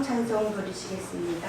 찬송 부르시겠습니다.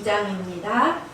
192장입니다.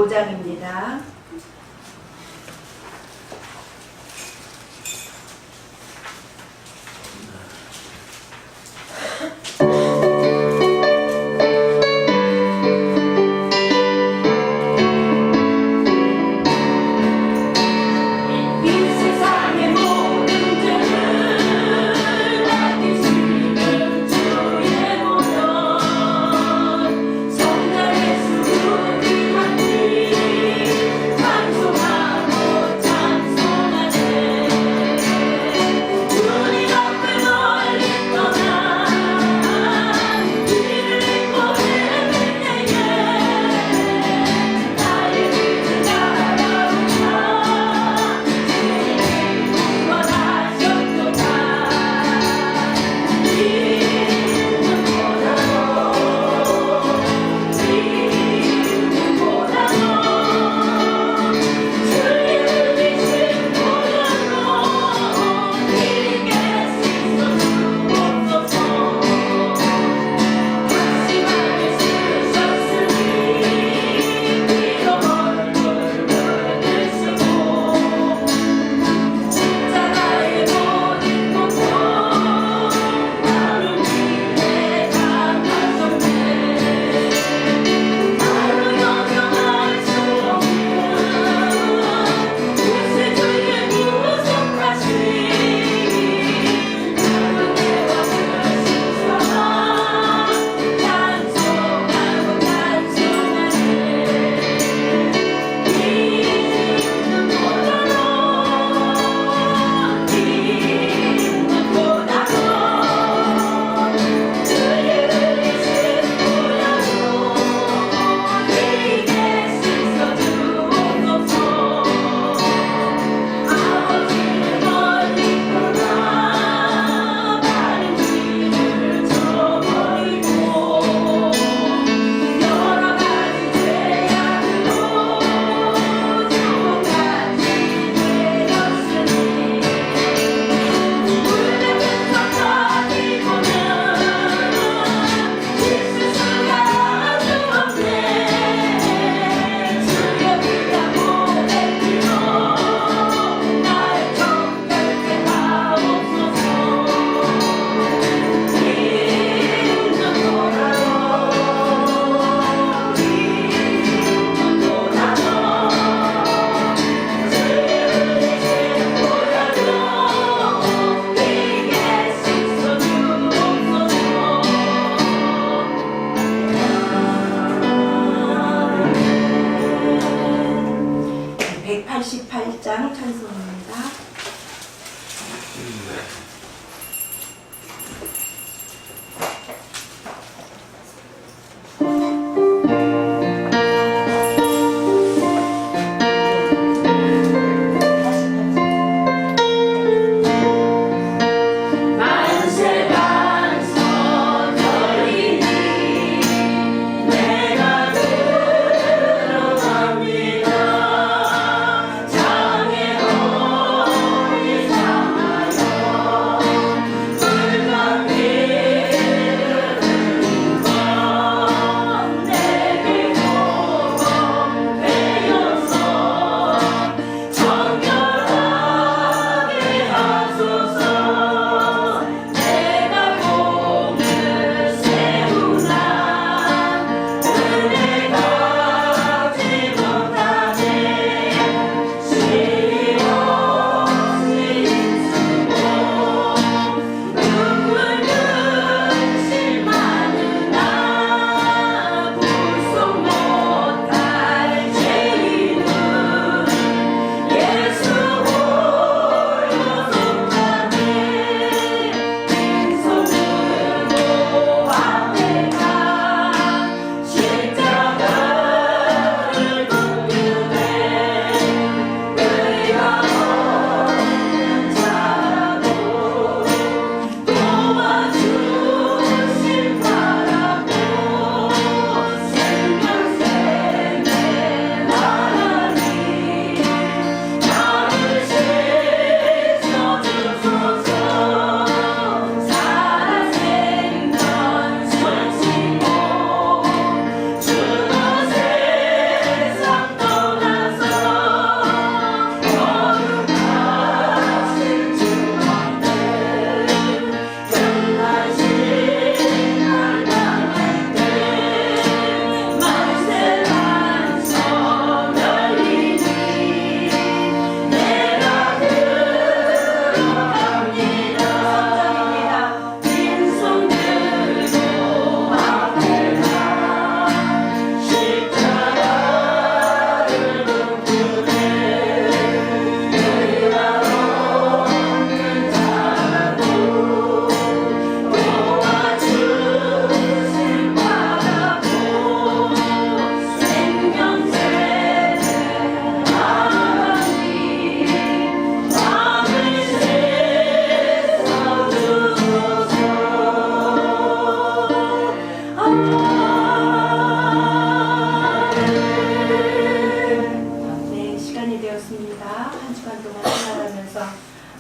장입니다. 성장의 수국이 한디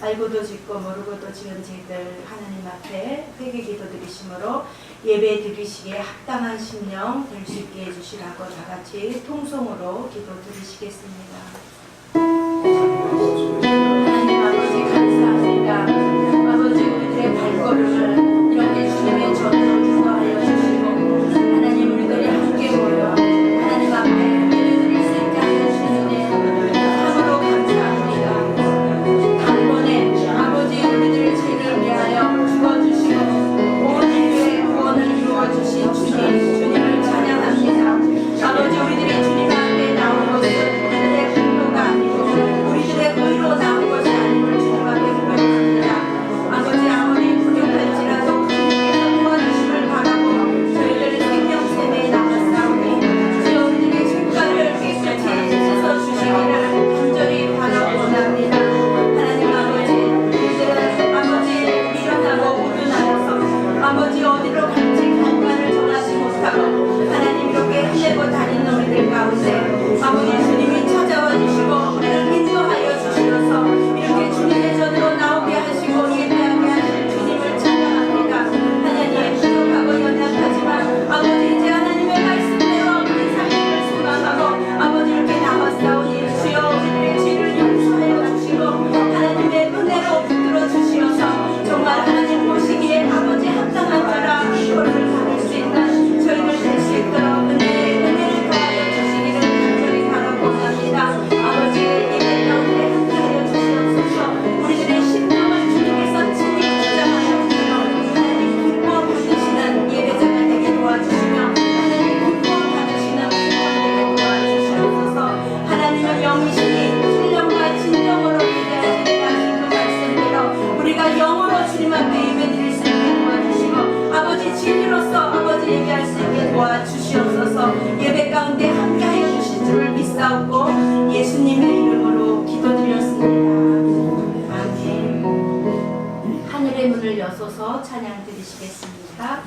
알고도 짓고 모르고도 지은 죄들 하나님 앞에 회개 기도 드리심으로 예배 드리시기에 합당한 심령 될 수 있게 해주시라고 다 같이 통성으로 기도 드리시겠습니다. 하나님 아버지 감사합니다. 아버지 우리들의 발걸음을 이렇게 주님의 전으로 인도하여 주시고 하나님 우리들이 함께 모여 하나님 앞에 예배드릴 수 있게 하여 주시니 참으로 감사합니다. 단번에 아버지 우리들의 죄를 위하여 죽어주시고 온 인류의 구원을 이루어주신 주님을 찬양합니다. 아버지 우리들이 주님 앞에 나온 것은 우리들의 행동과 우리가 영으로 주님 앞에 예배드릴 수 있게 도와주시고 아버지 진리로서 아버지 예배할 수 있게 도와주시옵소서. 예배 가운데 함께해 주실 줄을 믿사옵고 예수님의 이름으로 기도드렸습니다. 아멘. 하늘의 문을 여소서 찬양 드리시겠습니다.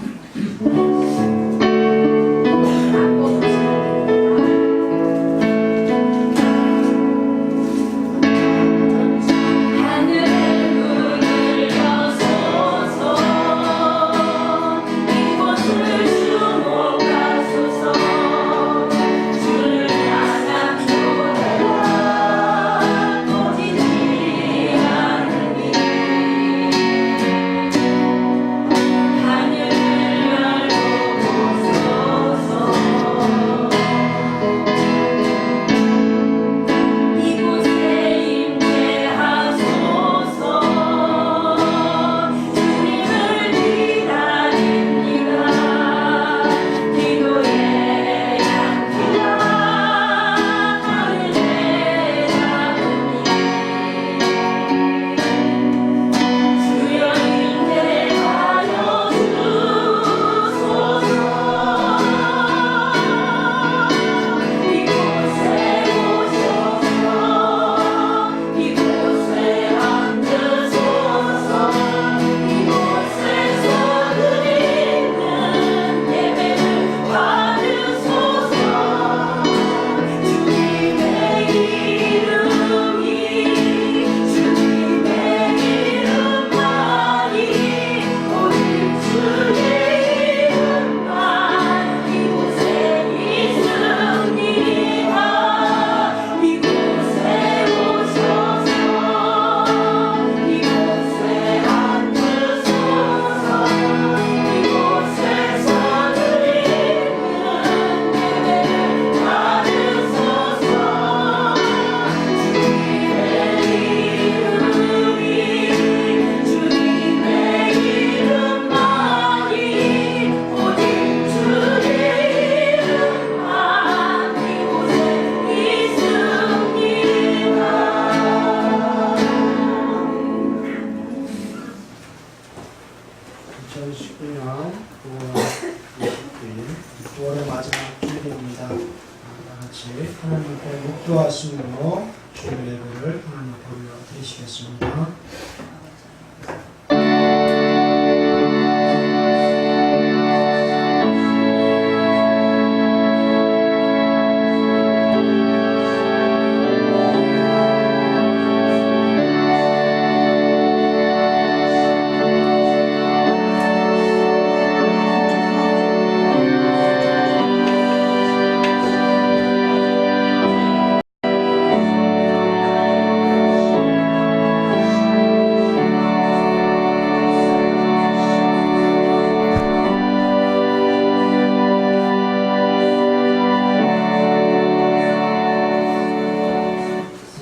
목도하심으로 주일 예배를 하나님 앞에 올려드리시겠습니다.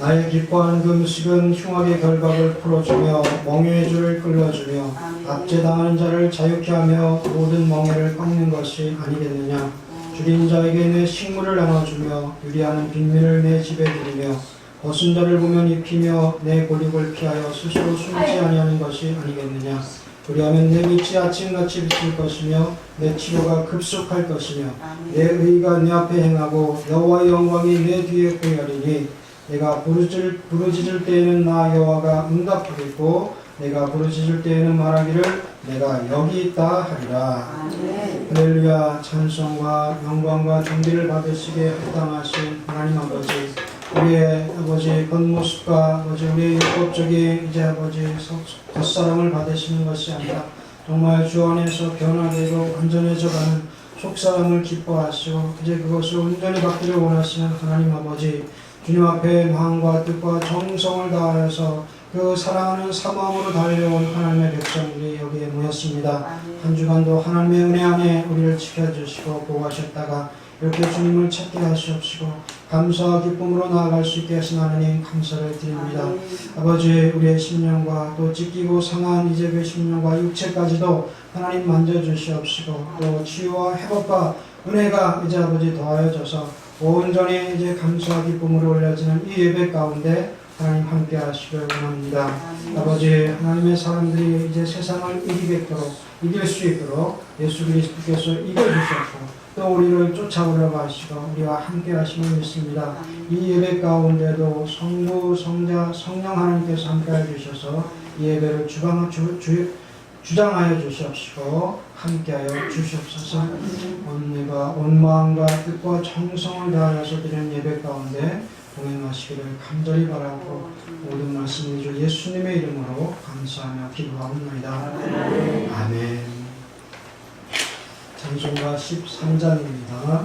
나의 기뻐하는 그 음식은 흉악의 결박을 풀어주며 멍에의 줄을 끌어주며 압제당하는 자를 자유케 하며 모든 멍에를 꺾는 것이 아니겠느냐. 줄인 자에게 내 식물을 나눠주며 유리하는 빈민을 내 집에 들이며 벗은 자를 보면 입히며 내 고립을 피하여 스스로 숨지 아니하는 것이 아니겠느냐. 그리하면 내 빛이 아침같이 비칠 것이며 내 치료가 급속할 것이며 내 의가 내 앞에 행하고 여호와의 영광이 내 뒤에 보이리니 내가 부르짖을 때에는 나 여호와가 응답하겠고 내가 부르짖을 때에는 말하기를 내가 여기 있다 하리라. 할렐루야. 찬송과 영광과 존귀를 받으시기에 합당하신 하나님 아버지, 우리의 아버지 겉모습과 아버지 우리의 율법적인 이제 아버지 겉사랑을 받으시는 것이 아니라 정말 주 안에서 변화되고 완전해져가는 속사람을 기뻐하시고 이제 그것을 온전히 받기를 원하시는 하나님 아버지, 주님 앞에 마음과 뜻과 정성을 다하여서 그 사랑하는 사마음으로 달려온 하나님의 백성들이 여기에 모였습니다. 한 주간도 하나님의 은혜 안에 우리를 지켜주시고 보호하셨다가 이렇게 주님을 찾게 하시옵시고 감사와 기쁨으로 나아갈 수 있게 하신 하나님 감사를 드립니다. 아버지, 우리의 심령과 또 찢기고 상한 이제 그 심령과 육체까지도 하나님 만져주시옵시고 또 치유와 회복과 은혜가 이제 아버지 더하여져서 온전히 이제 감사와 기쁨으로 올려지는 이 예배 가운데 하나님 함께 하시길 원합니다. 아버지 하나님의 사람들이 이제 세상을 이길 수 있도록 예수 그리스도께서 이겨주셨고 또 우리를 쫓아오려고 하시고 우리와 함께 하심을 믿습니다. 이 예배 가운데도 성부, 성자, 성령 하나님께서 함께 해주셔서 이 예배를 주장하여 주시옵시고 함께하여 주시옵소서. 오늘과 온 마음과 뜻과 정성을 다하여서 드리는 예배 가운데 동행하시기를 간절히 바라고 모든 말씀을 주 예수님의 이름으로 감사하며 기도하옵나이다. 아멘. 찬송가 13장입니다.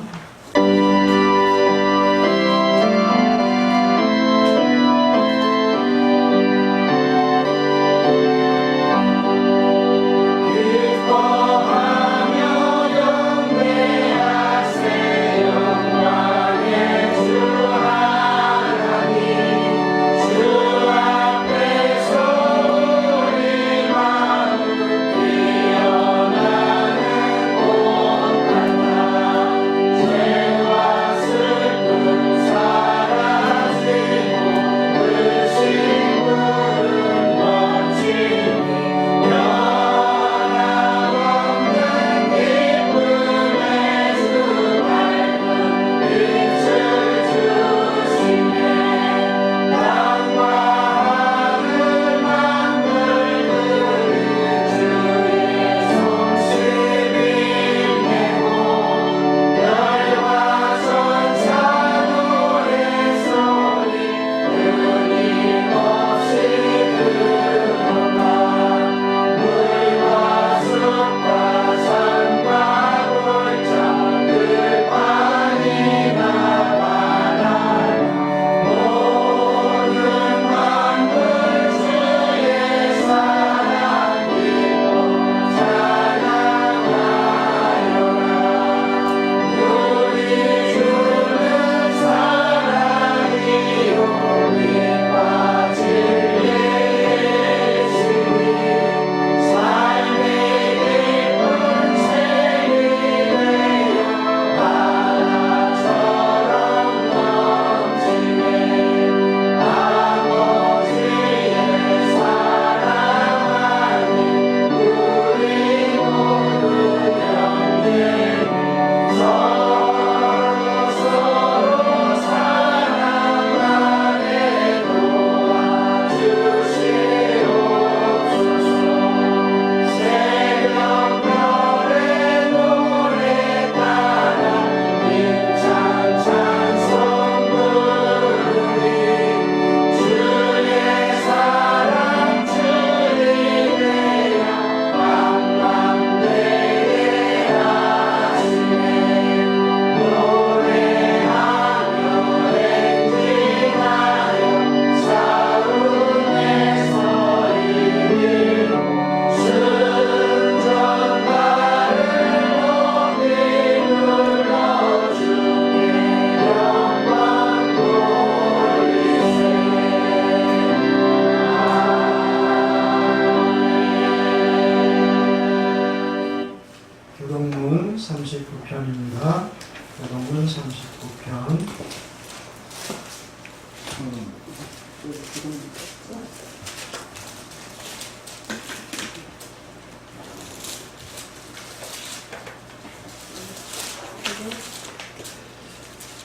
교동문 39편입니다. 교동문 39편.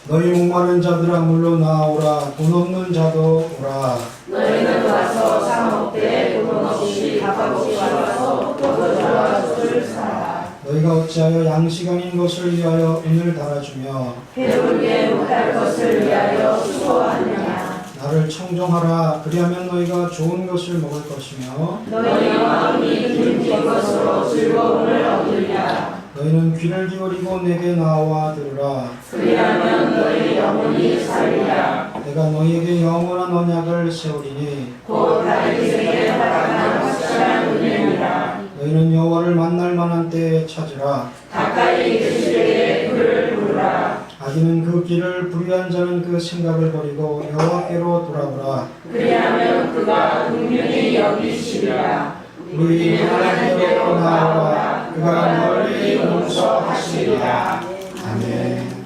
너희 목마른 자들아 물로 나오라. 돈 없는 자도 오라. 너희는 와서 사 먹되 돈 없이 값없이 와서 포도주와 술 사라. 너희가 어찌하여 양식 아닌 것을 위하여 은을 달아주며 배불게 못할 것을 위하여 수고하느냐. 나를 청종하라. 그리하면 너희가 좋은 것을 먹을 것이며 너희 마음이 기쁜 것으로 즐거움을 얻으리라. 너희는 귀를 기울이고 내게 나와 들으라. 그리하면 너희 영혼이 살리라. 내가 너희에게 영원한 언약을 세우리니 곧 다윗에게 허락한 확실한 은혜니라. 너희는 여호와를 만날 만한 때에 찾으라. 가까이 계실 때에 그를 부르라. 악인은 그 길을 불의한 자는 그 생각을 버리고 여호와께로 돌아오라. 그리하면 그가 긍휼히 여기시리라. 우리 하나님께로 나아오라. 그가 널리 용서하시리라. 아멘.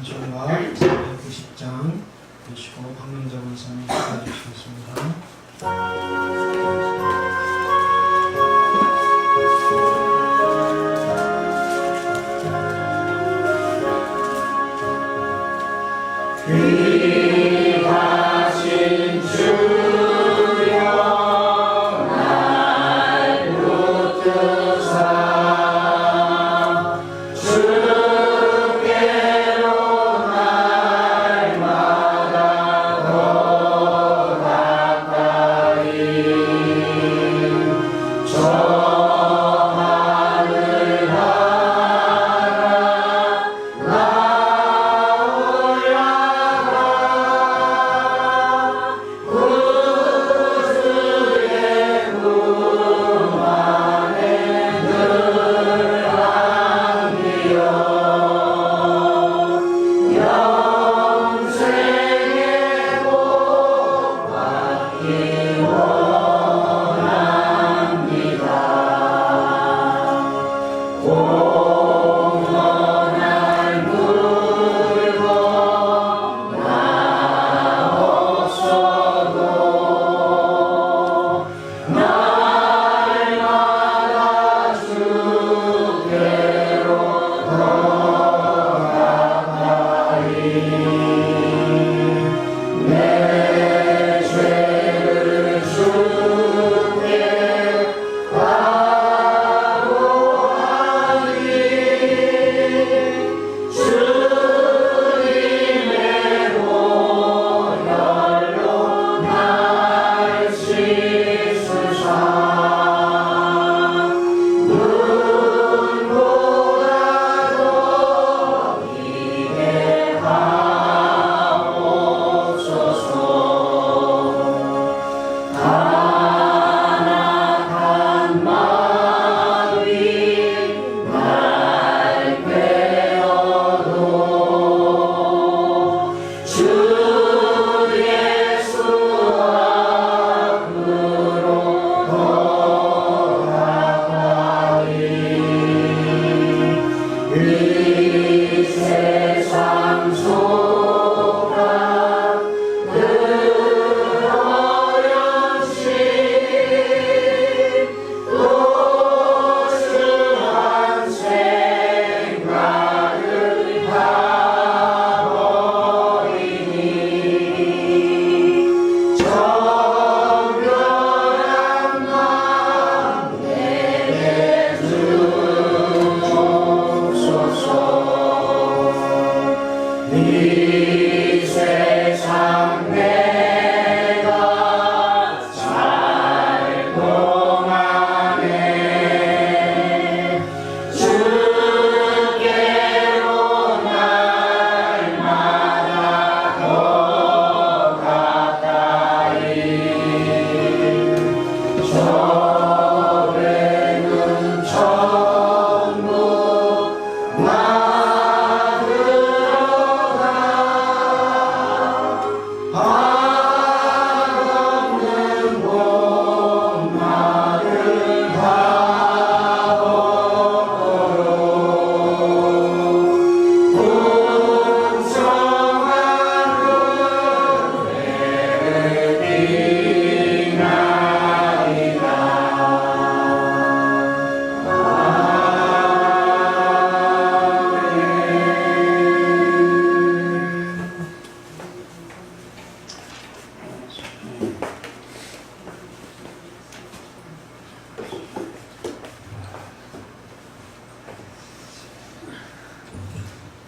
찬송가 190장 박민자 권사님 도와주시겠습니다. 귀하신 주여 날 붙드사 주께로 날마다 더 가까이 저 하늘 나라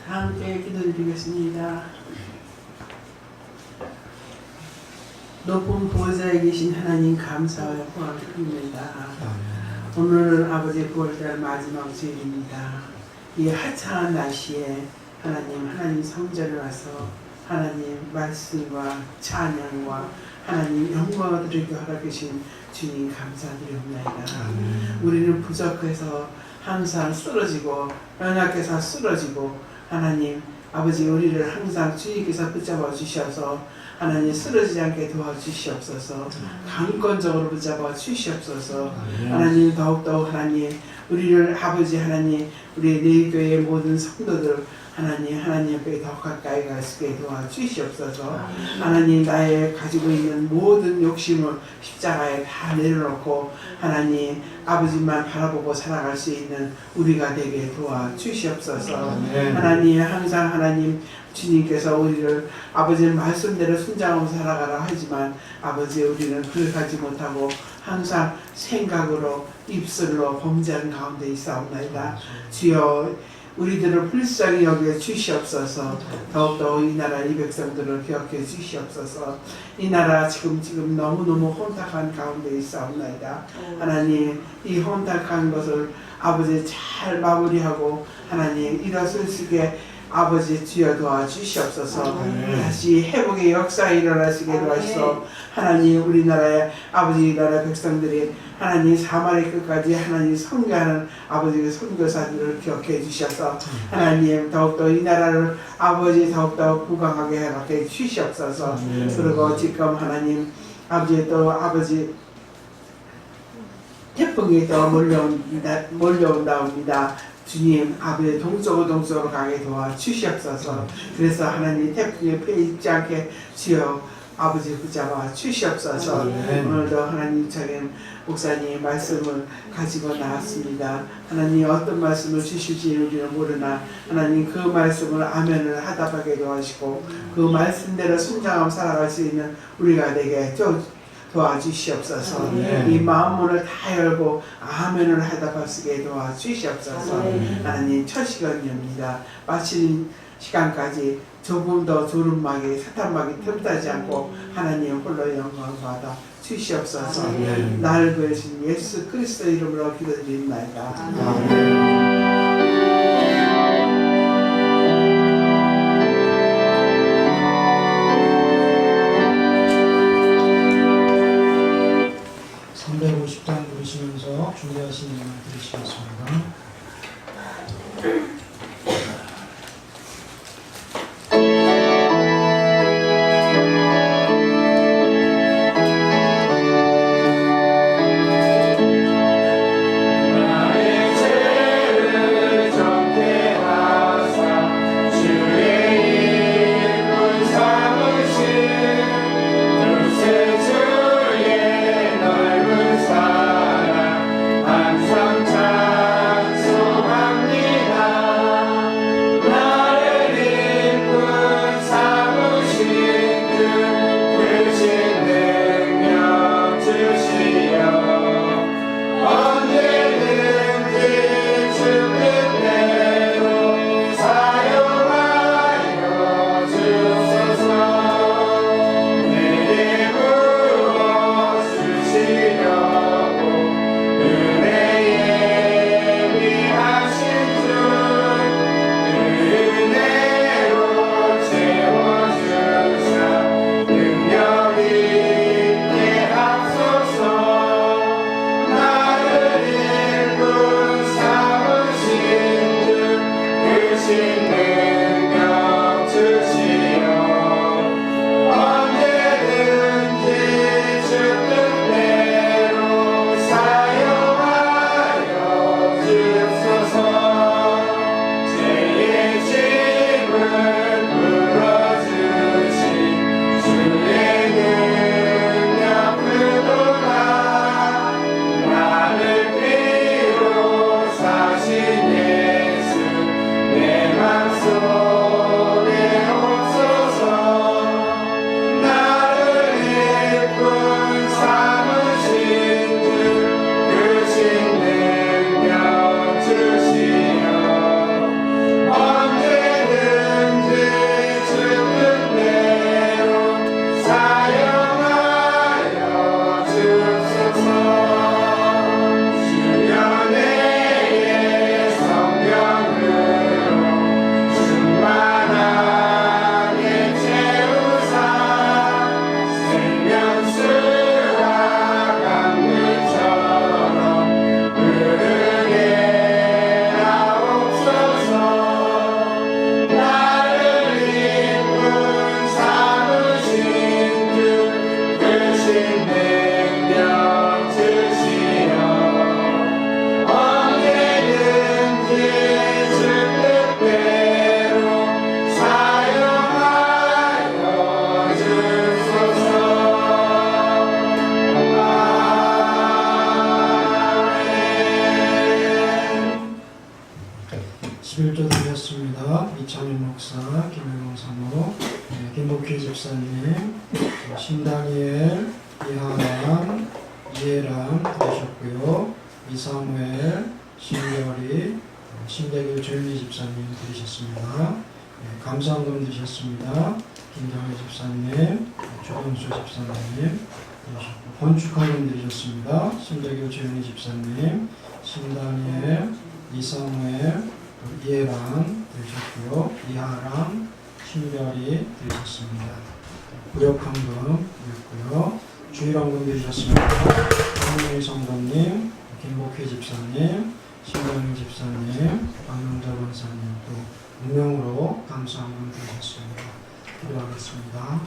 함께 기도드리겠습니다. 높은 보좌에 계신 하나님 감사하여 고맙습니다. 오늘 아버지 9월달 마지막 주일입니다. 이 화창한 날씨에 하나님 성전에 와서 하나님 말씀과 찬양과 하나님 영광을 드리게 허락하신 주님 감사드립니다. 우리는 부족해서 항상 쓰러지고 연약해서 쓰러지고 하나님 아버지 우리를 항상 주님께서 붙잡아 주셔서 하나님 쓰러지지 않게 도와주시옵소서. 강권적으로 붙잡아 주시옵소서. 하나님 더욱더 하나님 우리를 아버지 하나님 우리 내 교회의 모든 성도들 하나님 옆에 더 가까이 갈 수 있게 도와주시옵소서. 하나님 나의 가지고 있는 모든 욕심을 십자가에 다 내려놓고 하나님 아버지만 바라보고 살아갈 수 있는 우리가 되게 도와주시옵소서. 하나님 항상 하나님 주님께서 우리를 아버지의 말씀대로 순장하고 살아가라 하지만 아버지 우리는 그렇게 못하고 항상 생각으로 입술로 범죄하는 가운데 있사옵나이다. 주여 우리들을 불쌍히 여겨 주시옵소서. 더욱더 이 나라 이 백성들을 기억해 주시옵소서. 이 나라 지금 너무너무 혼탁한 가운데 있사옵나이다. 하나님 이 혼탁한 것을 아버지 잘 마무리하고 하나님 일어설 수 있게 아버지 주여 도와주시옵소서. 다시 회복의 역사가 일어나시게 도와주시옵소서. 하나님 우리나라의 아버지 이 나라 백성들이 하나님 사마리 끝까지 하나님 선교하는 아버지 선교사들을 기억해 주셔서 하나님 더욱더 이 나라를 아버지 더욱더 부강하게 해박해 주시옵소서. 그리고 지금 하나님 아버지 또 아버지 태풍이 또 몰려온다옵니다. 주님 아버지 동쪽으로 가게 도와주시옵소서. 그래서 하나님 태풍에 패이지 않게 주여 아버지 붙잡아 주시옵소서. 오늘도 하나님 차림 목사님 말씀을 가지고 나왔습니다. 하나님 어떤 말씀을 주실지 우리는 모르나 하나님 그 말씀을 아멘을 하답하게 도와주시고 그 말씀대로 순종하며 살아갈 수 있는 우리가 되게 도와주시옵소서. 이 마음문을 다 열고 아멘을 하답할 수 있게 도와주시옵소서. 하나님 첫 시간입니다. 마치는 시간까지 조금 더 조름막이 사탄막이 틈타지 않고 하나님 홀로 영광 받아 주시옵소서. 나를 구해주신 예수 그리스도 이름으로 기도드립니다. 아멘. 350장 부르시면서 준비하신 음악 들으시겠습니다. 항상 찬송합니다. 11조 드렸습니다. 이창현 목사, 김영웅 사모, 김복희 집사님, 신다니엘, 이하람, 이해람 드리셨고요. 이사무엘, 신결이, 신대길 조윤희 집사님 드리셨습니다. 감사원금 드리셨습니다. 김정희 집사님, 조동수 집사님 드리셨고, 건축헌금 드리셨습니다. 신대길 조윤희 집사님, 신다니엘, 이사무엘, 이해람 드리셨고요. 이하람, 신별이 드리셨습니다. 무력헌금 드렸고요. 주일헌금 드리셨습니다. 황민희 성도님, 김복희 집사님, 신병희 집사님, 박명자 권사님 또 무명으로 감사헌금 드리셨습니다. 기도하겠습니다.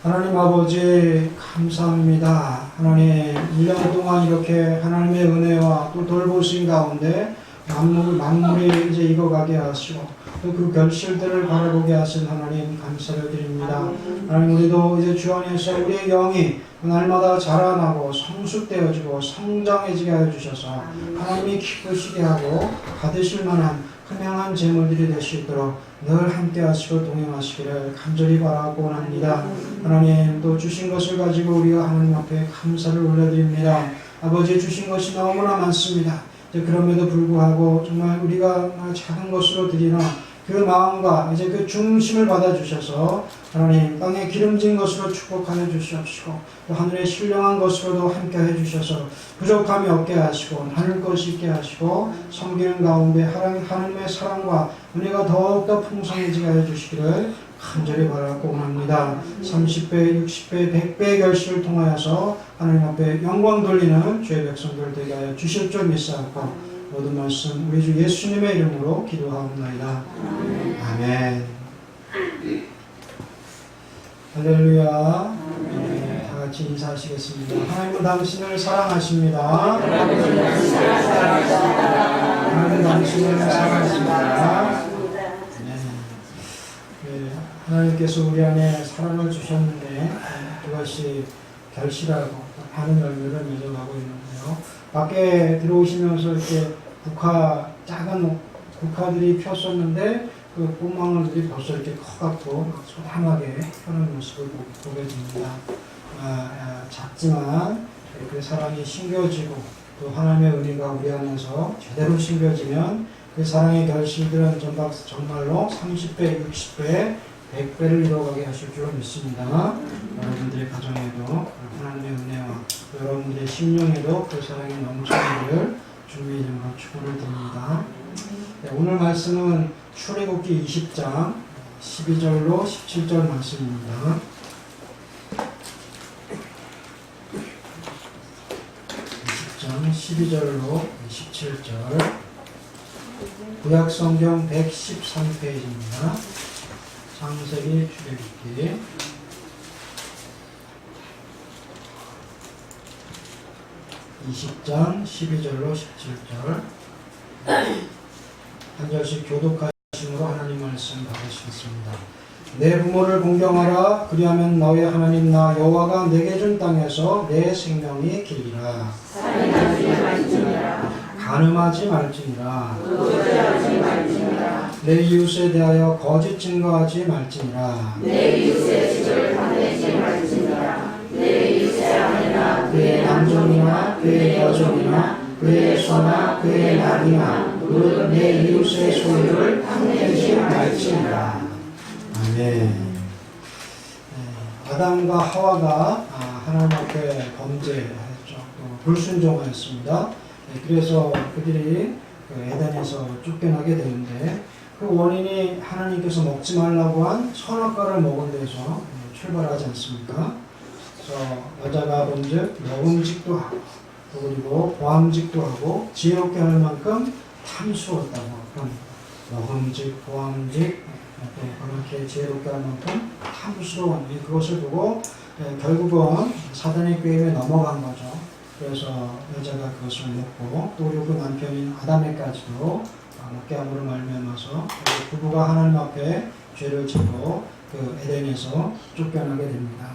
하나님 아버지 감사합니다. 하나님 1년 동안 이렇게 하나님의 은혜와 또 돌보신 가운데 만물이 이제 익어가게 하시고 또 그 결실들을 바라보게 하신 하나님 감사를 드립니다. 하나님 우리도 이제 주 안에서 우리의 영이 날마다 자라나고 성숙되어지고 성장해지게 하여 주셔서 하나님이 기쁘시게 하고 받으실 만한 선량한 제물들이 될 수 있도록 늘 함께 하시고 동행하시기를 간절히 바라고 원합니다. 하나님 또 주신 것을 가지고 우리가 하나님 앞에 감사를 올려드립니다. 아버지 주신 것이 너무나 많습니다. 그럼에도 불구하고 정말 우리가 작은 것으로 드리나 그 마음과 이제 그 중심을 받아주셔서 하나님 땅에 기름진 것으로 축복하여 주시옵시고 또 하늘에 신령한 것으로도 함께 해주셔서 부족함이 없게 하시고 하늘 것이 있게 하시고 섬기는 가운데 하나님의 사랑과 은혜가 더욱더 풍성해지게 해주시기를 간절히 바라고 원합니다. 30배, 60배, 100배의 결실을 통하여서 하나님 앞에 영광 돌리는 주의 백성들 되게 하여 주실 줄 믿사옵고 모든 말씀 우리 주 예수님의 이름으로 기도하옵나이다. 아멘. 할렐루야. 네, 다 같이 인사하시겠습니다. 하나님은 당신을 사랑하십니다. 하나님은 당신을 사랑하십니다. 네, 하나님께서 우리 안에 사랑을 주셨는데 그것이 결실하고 많은 열매를 맺어가고 있는데요. 밖에 들어오시면서 이렇게 작은 국화들이 폈었는데 그 꽃망울들이 벌써 이렇게 커갖고 소담하게 펴는 모습을 보게 됩니다. 작지만 그 사랑이 심겨지고 또 하나님의 은혜가 우리 안에서 제대로 심겨지면 그 사랑의 결실들은 정말로 30배, 60배, 100배를 이뤄가게 하실 줄 믿습니다. 여러분들의 가정에도 하나님의 은혜와 여러분들의 심령에도 그 사랑이 넘치기를 주님의 이름으로 축원을 드립니다. 네, 오늘 말씀은 출애굽기 20장 12절로 17절 말씀입니다. 20장 12절로 17절 구약성경 113페이지입니다. 창세기 출애굽기 20장 12절로 17절 한 절씩 교독하심으로 하나님 말씀 받으시겠습니다. 내 부모를 공경하라. 그리하면 너의 하나님 나 여호와가 내게 준 땅에서 내 생명이 길리라. 간음하지 말지니라. 내 이웃에 대하여 거짓 증거하지 말지니라. 내 이웃의 집을 탐내지 말지니라. 내 이웃의 아내나 그의 남종이나 그의 여종이나 그의 소나 그의 낙이나 무릇 내 이웃의 소유를 탐내지 말지니라. 아멘. 아담과 하와가 하나님 앞에 범죄했죠. 불순종하였습니다. 그래서 그들이 에덴에서 쫓겨나게 되는데 그 원인이 하나님께서 먹지 말라고 한 선악과를 먹은 데서 출발하지 않습니까? 그래서 여자가 본즉 먹음직도 하고 그리고 보암직도 하고 지혜롭게 할 만큼 탐스러웠다고 합니다. 먹음직, 보암직 그렇게 지혜롭게 할 만큼 탐스러운 그것을 보고 결국은 사단의 꾀임에 넘어간 거죠. 그래서 여자가 그것을 먹고 또 그 남편인 아담에까지도 먹게 함으로 말미암아서 부부가 하나님 앞에 죄를 짓고 그 에덴에서 쫓겨나게 됩니다.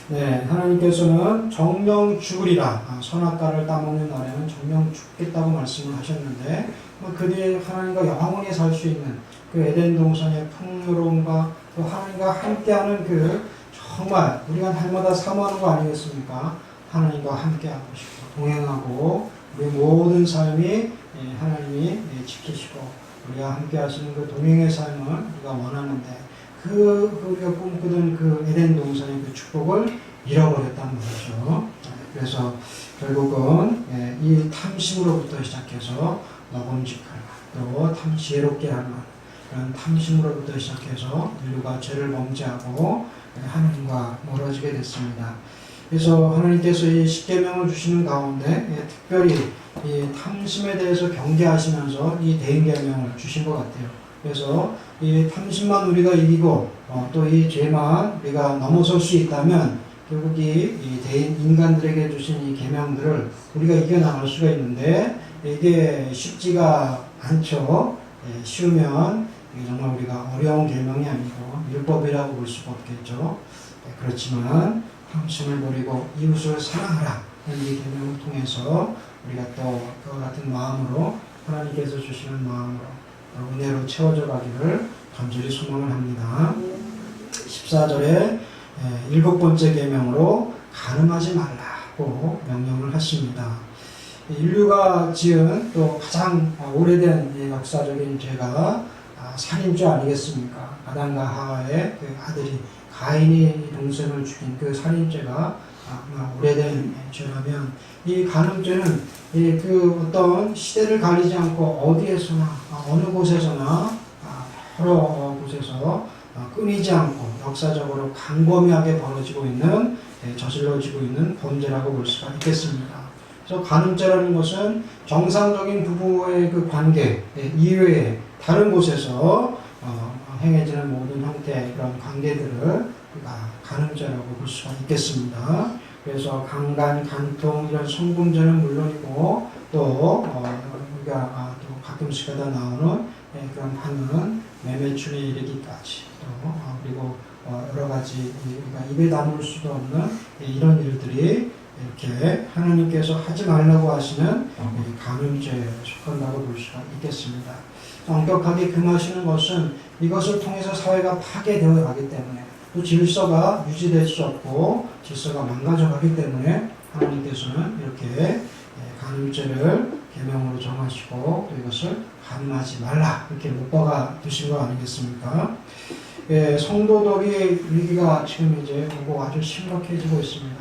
네, 하나님께서는 정령 죽으리라. 선악과를 따먹는 날에는 정령 죽겠다고 말씀을 하셨는데 그 뒤에 하나님과 영원히 살 수 있는 그 에덴 동산의 풍요로움과 또 하나님과 함께하는 그 정말 우리가 날마다 사모하는 거 아니겠습니까? 하나님과 함께하고 싶고 동행하고 우리 모든 삶이 하나님이 지키시고 우리가 함께하시는 그 동행의 삶을 우리가 원하는데 우리가 꿈꾸던 그 에덴 동산의 그 축복을 잃어버렸단 말이죠. 그래서 결국은 이 탐심으로부터 시작해서 먹음직할 또 지혜롭게 할 만, 그런 탐심으로부터 시작해서 인류가 죄를 범죄하고 하나님과 멀어지게 됐습니다. 그래서 하나님께서 이 십계명을 주시는 가운데 특별히 이 탐심에 대해서 경계하시면서 이 대인계명을 주신 것 같아요. 그래서 이 탐심만 우리가 이기고 또 이 죄만 우리가 넘어설 수 있다면 결국 이 대인 인간들에게 주신 이 계명들을 우리가 이겨나갈 수가 있는데 이게 쉽지가 않죠. 쉬우면 정말 우리가 어려운 계명이 아니고 율법이라고 볼 수가 없겠죠. 그렇지만 탐심을 버리고 이웃을 사랑하라 이 계명을 통해서 우리가 또 그와 같은 마음으로 하나님께서 주시는 마음으로 은혜로 채워져 가기를 간절히 소망을 합니다. 14절에 7번째 계명으로 간음하지 말라고 명령을 하십니다. 인류가 지은 또 가장 오래된 역사적인 죄가 살인죄 아니겠습니까? 아담과 하와의 그 아들이 가인이 동생을 죽인 그 살인죄가 오래된 죄라면 이 간음죄는 그 어떤 시대를 가리지 않고 어디에서나 어느 곳에서나 여러 곳에서 끊이지 않고 역사적으로 광범위하게 벌어지고 있는 저질러지고 있는 범죄라고 볼 수가 있겠습니다. 그래서 간음죄라는 것은 정상적인 부부의 그 관계 이외에 다른 곳에서 행해지는 모든 형태의 그런 관계들을 우리가 간음죄라고 볼 수가 있겠습니다. 그래서 강간, 간통 이런 성범죄는 물론이고 또 우리가 또 가끔씩 하다 나오는 그런 하는 매매춘에 이르기까지 또 그리고 여러 가지 우리가 입에 담을 수도 없는 이런 일들이 이렇게 하나님께서 하지 말라고 하시는 간음죄에 속한다고 볼 수가 있겠습니다. 엄격하게 금하시는 것은 이것을 통해서 사회가 파괴되어 가기 때문에 또 질서가 유지될 수 없고 질서가 망가져 가기 때문에 하나님께서는 이렇게 간음죄를 계명으로 정하시고 또 이것을 간음하지 말라 이렇게 못 박아 두신 거 아니겠습니까? 성도덕의 위기가 지금 이제 오고 아주 심각해지고 있습니다.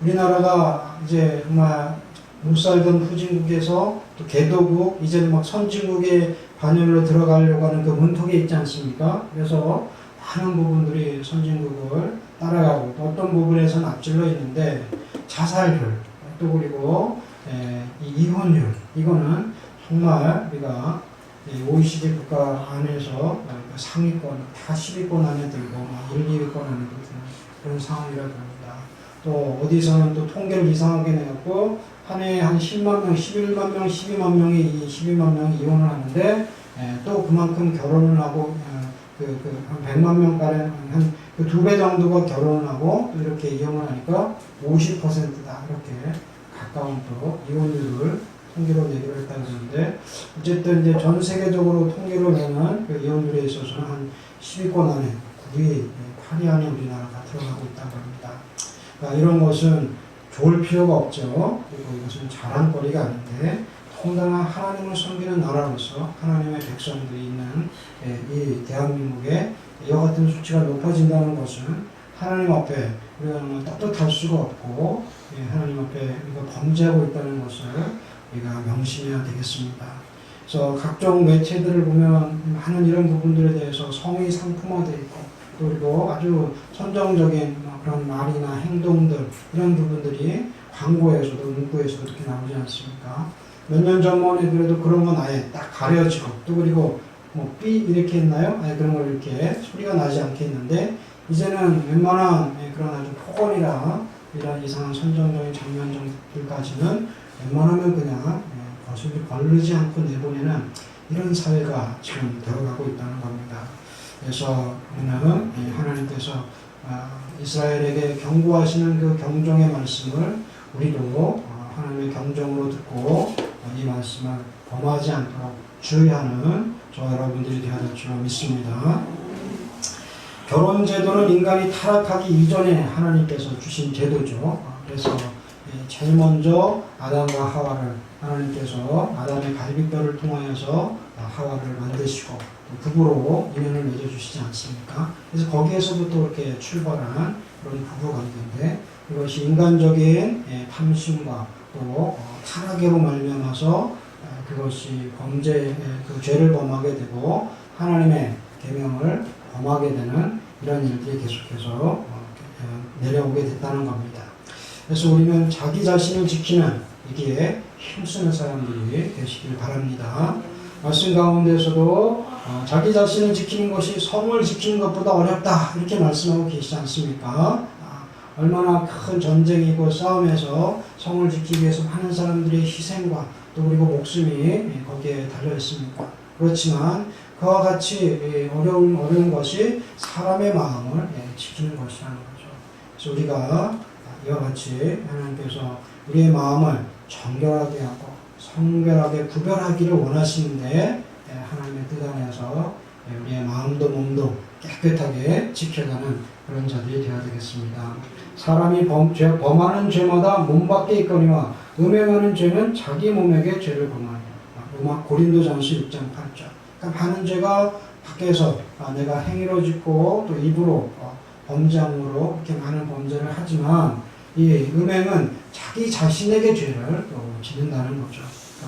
우리나라가 이제 정말 못 살던 후진국에서 또 개도국 이제는 막 선진국의 반열로 들어가려고 하는 그 문턱에 있지 않습니까? 그래서 많은 부분들이 선진국을 따라가고 또 어떤 부분에서는 앞질러 있는데 자살률 또 그리고 이혼율 이거는 정말 우리가 OECD 국가 안에서 상위권 다 10위권 안에 들고 1, 2위권 안에 드는 그런 상황이라 봅니다. 또 어디서는 또 통계를 이상하게 내갖고 한 해에 한 10만 명, 11만 명, 12만 명이 12만 명이 이혼을 하는데 또 그만큼 결혼을 하고 한 100만 명가량 한 그 2배 정도가 결혼을 하고 또 이렇게 이혼을 하니까 50%다 이렇게 가까운 또 이혼율을 통계로 내기로 했다고 하는데 어쨌든 이제 전 세계적으로 통계로 내는 그 이혼율에 있어서는 한 10위권 안에 9위, 8위 안에 우리나라가 들어가고 있다고 합니다. 그러니까 이런 것은 좋을 필요가 없죠. 그리고 이것은 자랑거리가 아닌데 통당한 하나님을 섬기는 나라로서 하나님의 백성들이 있는 이 대한민국에 이와 같은 수치가 높아진다는 것은 하나님 앞에 우리가 떳떳할 수가 없고 하나님 앞에 우리가 범죄하고 있다는 것을 우리가 명심해야 되겠습니다. 그래서 각종 매체들을 보면 많은 이런 부분들에 대해서 성의 상품화되어 있고 또 그리고 아주 선정적인 그런 말이나 행동들 이런 부분들이 광고에서도 문구에서도 이렇게 나오지 않습니까? 몇 년 전만 해도 그런 건 아예 딱 가려지고 또 그리고 뭐 삐 이렇게 했나요? 아예 그런 걸 이렇게 소리가 나지 않게 했는데 이제는 웬만한 그런 아주 폭언이라 이런 이상한 선정적인 장면들까지는 웬만하면 그냥 거르지 않고 내보내는 이런 사회가 지금 되어가고 있다는 겁니다. 그래서 우리는 하나님께서 이스라엘에게 경고하시는 그 경종의 말씀을 우리도 하나님의 경종으로 듣고 이 말씀을 범하지 않도록 주의하는 저 여러분들이 되어야 될 줄 믿습니다. 결혼 제도는 인간이 타락하기 이전에 하나님께서 주신 제도죠. 그래서 제일 먼저 아담과 하와를 하나님께서 아담의 갈비뼈를 통하여서 하와를 만드시고 부부로 인연을 맺어주시지 않습니까? 그래서 거기에서부터 이렇게 출발한 그런 부부 관계인데 이것이 인간적인 탐심과 또 타락으로 말미암아서 그것이 범죄, 그 죄를 범하게 되고 하나님의 계명을 범하게 되는 이런 일들이 계속해서 내려오게 됐다는 겁니다. 그래서 우리는 자기 자신을 지키는 이기에 힘쓰는 사람들이 되시길 바랍니다. 말씀 가운데서도 자기 자신을 지키는 것이 성을 지키는 것보다 어렵다 이렇게 말씀하고 계시지 않습니까? 얼마나 큰 전쟁이고 싸움에서 성을 지키기 위해서 많은 사람들의 희생과 또 그리고 목숨이 거기에 달려 있습니까? 그렇지만 그와 같이 어려운 것이 사람의 마음을 지키는 것이라는 거죠. 그래서 우리가 이와 같이 하나님께서 우리의 마음을 정결하게 하고 성결하게 구별하기를 원하시는데 하나님의 뜻 안에서 우리의 마음도 몸도 깨끗하게 지켜가는 그런 자들이 되어야 되겠습니다. 사람이 범하는 죄마다 몸 밖에 있거니와 음행하는 죄는 자기 몸에게 죄를 범하니라. 고린도전서 6장 8절. 그러니까 많은 죄가 밖에서 내가 행위로 짓고 또 입으로 범죄함으로 이렇게 많은 범죄를 하지만 이 음행은 자기 자신에게 죄를 또 짓는다는 거죠.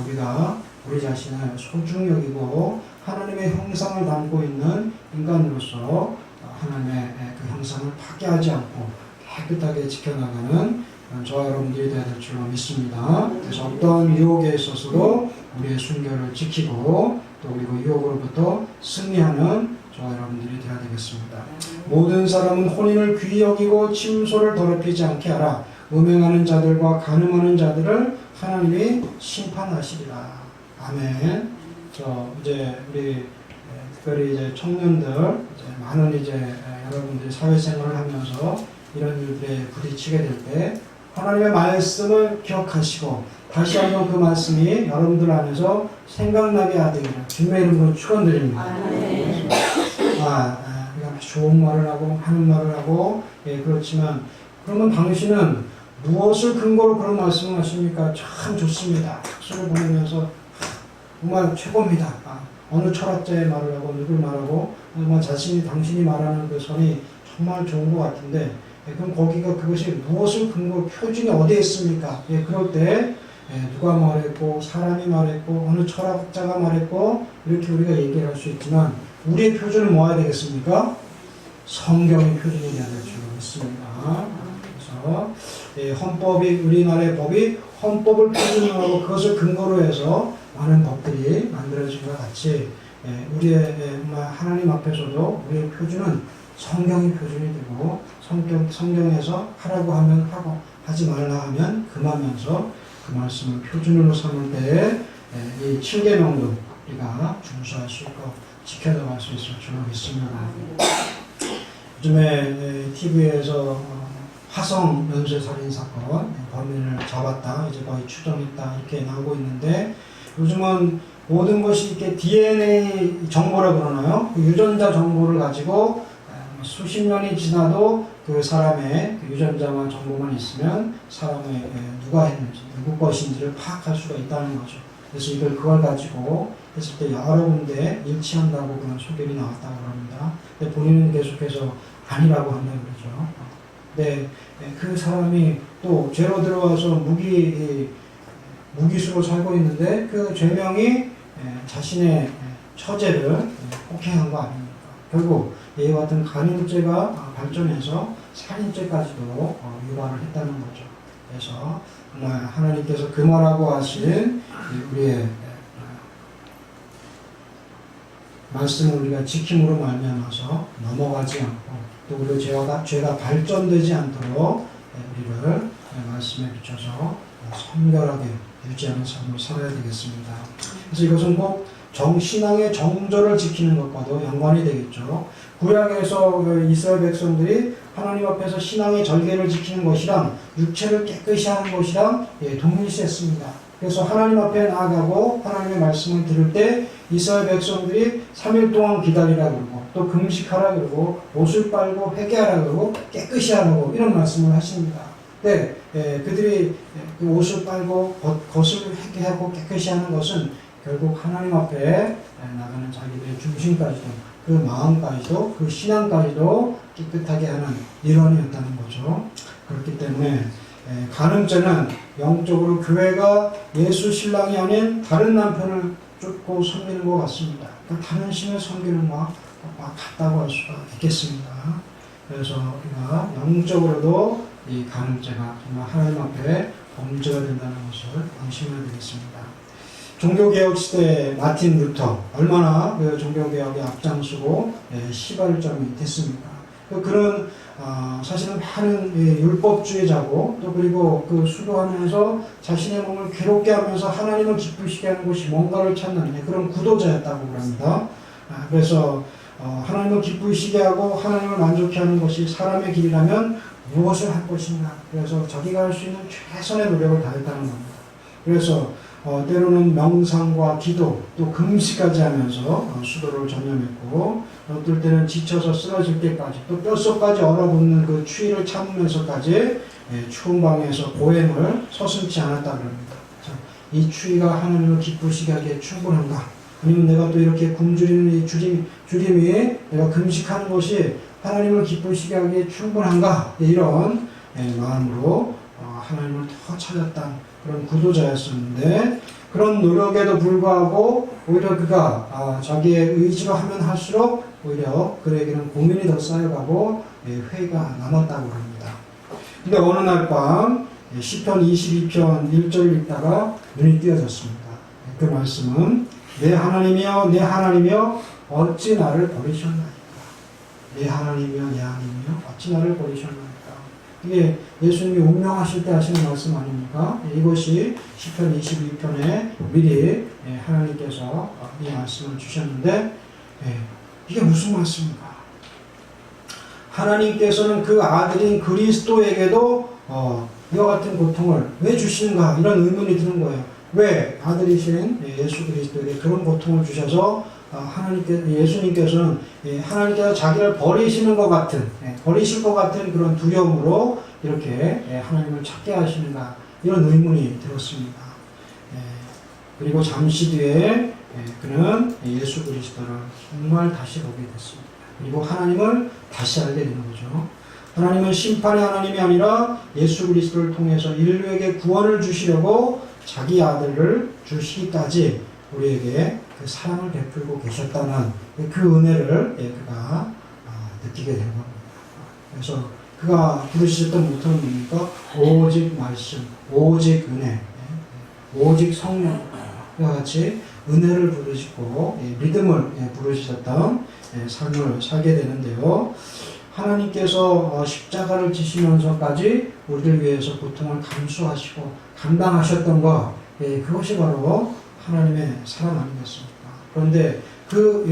우리가 우리 자신을 소중히 여기고 하나님의 형상을 담고 있는 인간으로서 하나님의 그 형상을 파괴하지 않고 깨끗하게 지켜나가는 저와 여러분들이 되어야 될 줄로 믿습니다. 그래서 어떤 유혹에 있어서도 우리의 순결을 지키고 또 그리고 유혹으로부터 승리하는 저와 여러분들이 되어야 되겠습니다. 모든 사람은 혼인을 귀히 여기고 침소를 더럽히지 않게 하라. 음행하는 자들과 간음하는 자들을 하나님이 심판하시리라. 아멘. 이제 우리 특별히 이제 청년들 많은 여러분들이 사회생활을 하면서 이런 일들에 부딪히게 될 때 하나님의 말씀을 기억하시고 다시 한번 그 말씀이 여러분들 안에서 생각나게 하되기를 주님의 이름으로 축원드립니다. 우리가 좋은 말을 하고 하는 말을 하고 그렇지만 그러면 당신은 무엇을 근거로 그런 말씀을 하십니까? 참 좋습니다. 학술을 보내면서 정말 최고입니다. 어느 철학자의 말을 하고 누굴 말하고 정말 당신이 말하는 그 선이 정말 좋은 것 같은데 그럼 그것이 무엇을 근거로 표준이 어디에 있습니까? 그럴 때 누가 말했고 사람이 말했고 어느 철학자가 말했고 이렇게 우리가 얘기를 할 수 있지만 우리의 표준은 뭐가 되겠습니까? 성경의 표준이 되어야 될 줄 믿습니다. 그래서 헌법이 우리나라의 법이 헌법을 표준으로 하고 그것을 근거로 해서 많은 법들이 만들어진 것 같이 우리의 하나님 앞에서도 우리의 표준은 성경의 표준이 되고 성경에서 하라고 하면 하고 하지 말라 하면 금하면서 그 말씀을 표준으로 삼을 때 이 7계명도 우리가 준수할 수 있고 지켜나갈 수 있을 줄 믿습니다. 요즘에 TV에서 화성 연쇄살인 사건 범인을 잡았다 이제 거의 추정했다 이렇게 나오고 있는데 요즘은 모든 것이 이렇게 DNA 정보라고 그러나요? 그 유전자 정보를 가지고 수십 년이 지나도 그 사람의 그 유전자만 정보만 있으면 사람의 누가 했는지 누구 것인지를 파악할 수가 있다는 거죠. 그래서 그걸 가지고 했을 때 여러 군데 일치한다고 그런 소견이 나왔다고 합니다. 근데 본인은 계속해서 아니라고 한다고 그러죠. 근데 그 사람이 또 죄로 들어와서 무기수로 살고 있는데 그 죄명이 자신의 처제를 폭행한 거 아닙니까? 결국 이와 같은 간음죄가 발전해서 살인죄까지도 유발을 했다는 거죠. 그래서 정말 하나님께서 금하라고 하신 우리의 말씀을 우리가 지킴으로 말미암아서 넘어가지 않고 또 우리 죄가 발전되지 않도록 우리를 말씀에 비춰서 성결하게 유지하는 삶을 살아야 되겠습니다. 그래서 이것은 꼭 신앙의 정절을 지키는 것과도 연관이 되겠죠. 구약에서 이스라엘 백성들이 하나님 앞에서 신앙의 절개를 지키는 것이랑 육체를 깨끗이 하는 것이랑 동일시했습니다. 그래서 하나님 앞에 나아가고 하나님의 말씀을 들을 때 이스라엘 백성들이 3일 동안 기다리라 그러고 또 금식하라 그러고 옷을 빨고 회개하라 그러고 깨끗이 하라고 이런 말씀을 하십니다. 네, 그들이 그 옷을 빨고 겉을 회개하고 깨끗이 하는 것은 결국 하나님 앞에 나가는 자기들의 중심까지도 그 마음까지도 그 신앙까지도 깨끗하게 하는 일환이었다는 거죠. 그렇기 때문에 간음죄는 영적으로 교회가 예수 신랑이 아닌 다른 남편을 쫓고 섬기는 것 같습니다. 그러니까 다른 신을 섬기는 것과 같다고 할 수가 있겠습니다. 그래서 우리가 영적으로도 이 간음죄가 정말 하나님 앞에 범죄가 된다는 것을 명심해야 되겠습니다. 종교개혁 시대에 마틴 루터 얼마나 그 종교개혁에 앞장서고 시발점이 됐습니까? 그런 사실은 많은 율법주의자고 또 그리고 그 수도하면서 자신의 몸을 괴롭게 하면서 하나님을 기쁘시게 하는 것이 뭔가를 찾는 그런 구도자였다고 합니다. 그래서 하나님을 기쁘시게 하고 하나님을 만족해 하는 것이 사람의 길이라면 무엇을 할 것인가? 그래서 자기가 할 수 있는 최선의 노력을 다했다는 겁니다. 그래서 때로는 명상과 기도 또 금식까지 하면서 수도를 전념했고 어떨 때는 지쳐서 쓰러질 때까지 또 뼛속까지 얼어붙는 그 추위를 참으면서까지 추운 방에서 보행을 서슴지 않았다고 합니다. 자, 이 추위가 하나님을 기쁘시게 하기에 충분한가? 아니면 내가 또 이렇게 굶주리는 이 주림이 내가 금식하는 것이 하나님을 기쁘시게 하기에 충분한가? 이런 마음으로 하나님을 더 찾았던 그런 구도자였었는데 그런 노력에도 불구하고 오히려 그가 자기의 의지로 하면 할수록 오히려 그에게는 고민이 더 쌓여가고 회의가 남았다고 합니다. 근데 어느 날 밤 시편 22편 1절 읽다가 눈이 띄어졌습니다. 그 말씀은 내 하나님이여 내 하나님이여 어찌 나를 버리셨나이까. 내 하나님이여 내 하나님이여 어찌 나를 버리셨나이까. 이게 예수님이 운명하실 때 하시는 말씀 아닙니까? 이것이 시편 22편에 미리 하나님께서 이 말씀을 주셨는데 이게 무슨 말씀입니까? 하나님께서는 그 아들인 그리스도에게도 이와 같은 고통을 왜 주시는가 이런 의문이 드는 거예요. 왜 아들이신 예수 그리스도에게 그런 고통을 주셔서 예수님께서는 하나님께서 자기를 버리시는 것 같은 버리실 것 같은 그런 두려움으로 이렇게 하나님을 찾게 하시는가 이런 의문이 들었습니다. 그리고 잠시 뒤에 그는 예수 그리스도를 정말 다시 보게 됐습니다. 그리고 하나님을 다시 알게 되는 거죠. 하나님은 심판의 하나님이 아니라 예수 그리스도를 통해서 인류에게 구원을 주시려고 자기 아들을 주시기까지 우리에게 그 사랑을 베풀고 계셨다는 그 은혜를 그가 느끼게 된 겁니다. 그래서 그가 부르셨던 모토는 뭡니까? 오직 말씀, 오직 은혜, 오직 성령 과 같이 은혜를 부르시고 믿음을 부르셨던 삶을 살게 되는데요. 하나님께서 십자가를 지시면서까지 우리를 위해서 고통을 감수하시고 감당하셨던 것 그것이 바로 하나님의 사랑 아니겠습니까? 그런데 그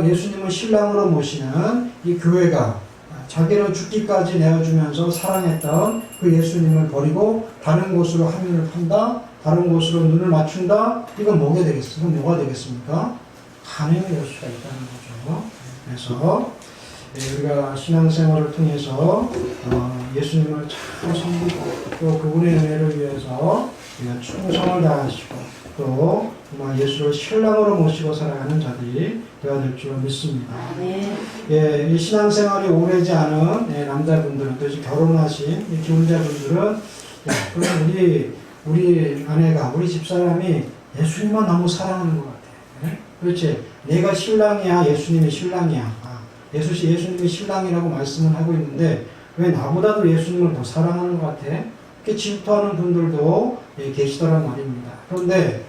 예수님을 신랑으로 모시는 이 교회가 자기를 죽기까지 내어주면서 사랑했던 그 예수님을 버리고 다른 곳으로 하늘을 판다, 다른 곳으로 눈을 맞춘다. 이건 뭐가 되겠습니까? 간음이 될 수가 있다는 거죠. 그래서 우리가 신앙생활을 통해서 예수님을 잘 섬기고 또 그분의 은혜를 위해서 우리가 충성을 다하시고 또 정말 예수를 신랑으로 모시고 살아가는 자들이 되어야 될 줄 믿습니다. 이 신앙생활이 오래지 않은 남자분들은 또 이제 결혼하신 이 기혼자분들은 그럼 우리 아내가 우리 집사람이 예수님만 너무 사랑하는 것 같아. 그렇지. 내가 신랑이야 예수님이 신랑이야. 예수님이 신랑이라고 말씀을 하고 있는데 왜 나보다도 예수님을 더 사랑하는 것 같아? 이렇게 질투하는 분들도 계시더란 말입니다. 그런데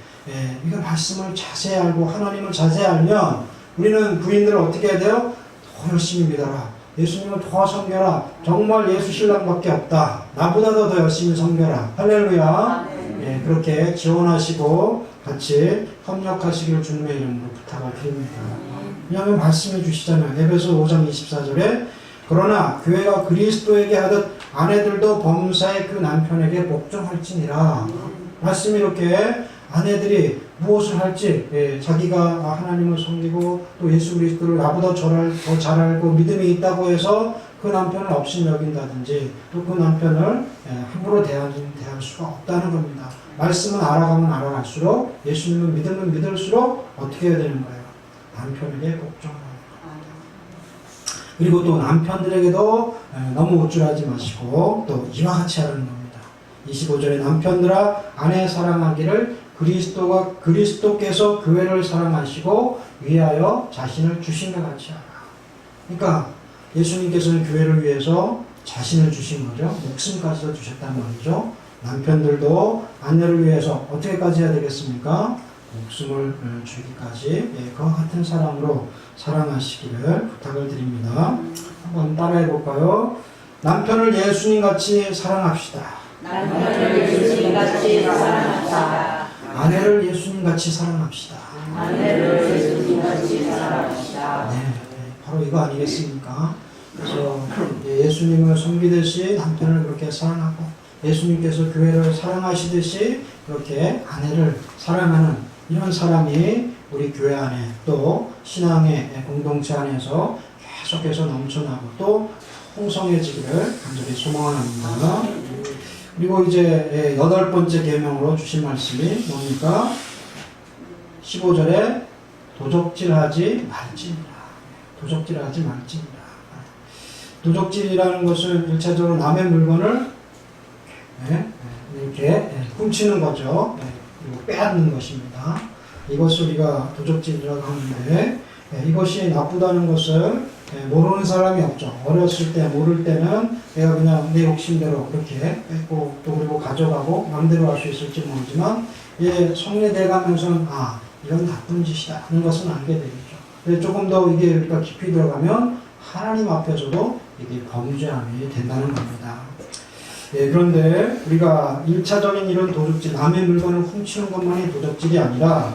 이거 말씀을 자세히 알고 하나님을 자세히 알면 우리는 부인들을 어떻게 해야 돼요? 더 열심히 믿어라. 예수님을 더 섬겨라. 정말 예수 신랑밖에 없다. 나보다도 더 열심히 섬겨라. 할렐루야. 그렇게 지원하시고 같이 협력하시기를 주님의 이름으로 부탁을 드립니다. 왜냐하면 말씀해 주시잖아요. 에베소 5장 24절에 그러나 교회가 그리스도에게 하듯 아내들도 범사의 그 남편에게 복종할지니라. 말씀이 이렇게 아내들이 무엇을 할지 자기가 하나님을 섬기고 또 예수 그리스도를 나보다 더 잘 알고 믿음이 있다고 해서 그 남편을 업신여긴다든지 또 그 남편을 함부로 대할 수가 없다는 겁니다. 말씀은 알아가면 알아갈수록 예수님은 믿으면 믿을수록 어떻게 해야 되는 거예요? 남편에게 복종하는 겁니다. 그리고 또 남편들에게도 너무 우쭐하지 마시고 또 이와 같이 하라는 겁니다. 25절에 남편들아 아내 사랑하기를 그리스도께서 교회를 사랑하시고 위하여 자신을 주신 것 같이 하라. 그러니까 예수님께서는 교회를 위해서 자신을 주신 거죠. 목숨까지도 주셨단 말이죠. 남편들도 아내를 위해서 어떻게까지 해야 되겠습니까? 목숨을 주기까지 그와 같은 사랑으로 사랑하시기를 부탁을 드립니다. 한번 따라해 볼까요? 남편을 예수님같이 사랑합시다. 남편을 예수님같이 사랑합시다. 아내를 예수님같이 사랑합시다. 아내를 예수님같이 사랑합시다. 네, 바로 이거 아니겠습니까? 그래서 예수님을 섬기듯이 남편을 그렇게 사랑하고 예수님께서 교회를 사랑하시듯이 그렇게 아내를 사랑하는 이런 사람이 우리 교회 안에 또 신앙의 공동체 안에서 계속해서 넘쳐나고 또 풍성해지기를 간절히 소망합니다. 그리고 이제 8번째 계명으로 주신 말씀이 뭡니까? 15절에 도적질하지 말지니라. 도적질하지 말지니라. 도적질이라는 것은 1차적으로 남의 물건을 이렇게 훔치는 거죠. 그리고 빼앗는 것입니다. 이것을 우리가 도적질이라고 하는데 이것이 나쁘다는 것을 모르는 사람이 없죠. 어렸을 때 모를 때는 내가 그냥 내 욕심대로 그렇게 뺏고 또 그리고 가져가고 마음대로 할 수 있을지 모르지만 성례돼 가면서는 이건 나쁜 짓이다 하는 것은 알게 되겠죠. 조금 더 이게 우리가 깊이 들어가면 하나님 앞에서도 이게 범죄함이 된다는 겁니다. 그런데 우리가 1차적인 이런 도둑질, 남의 물건을 훔치는 것만이 도둑질이 아니라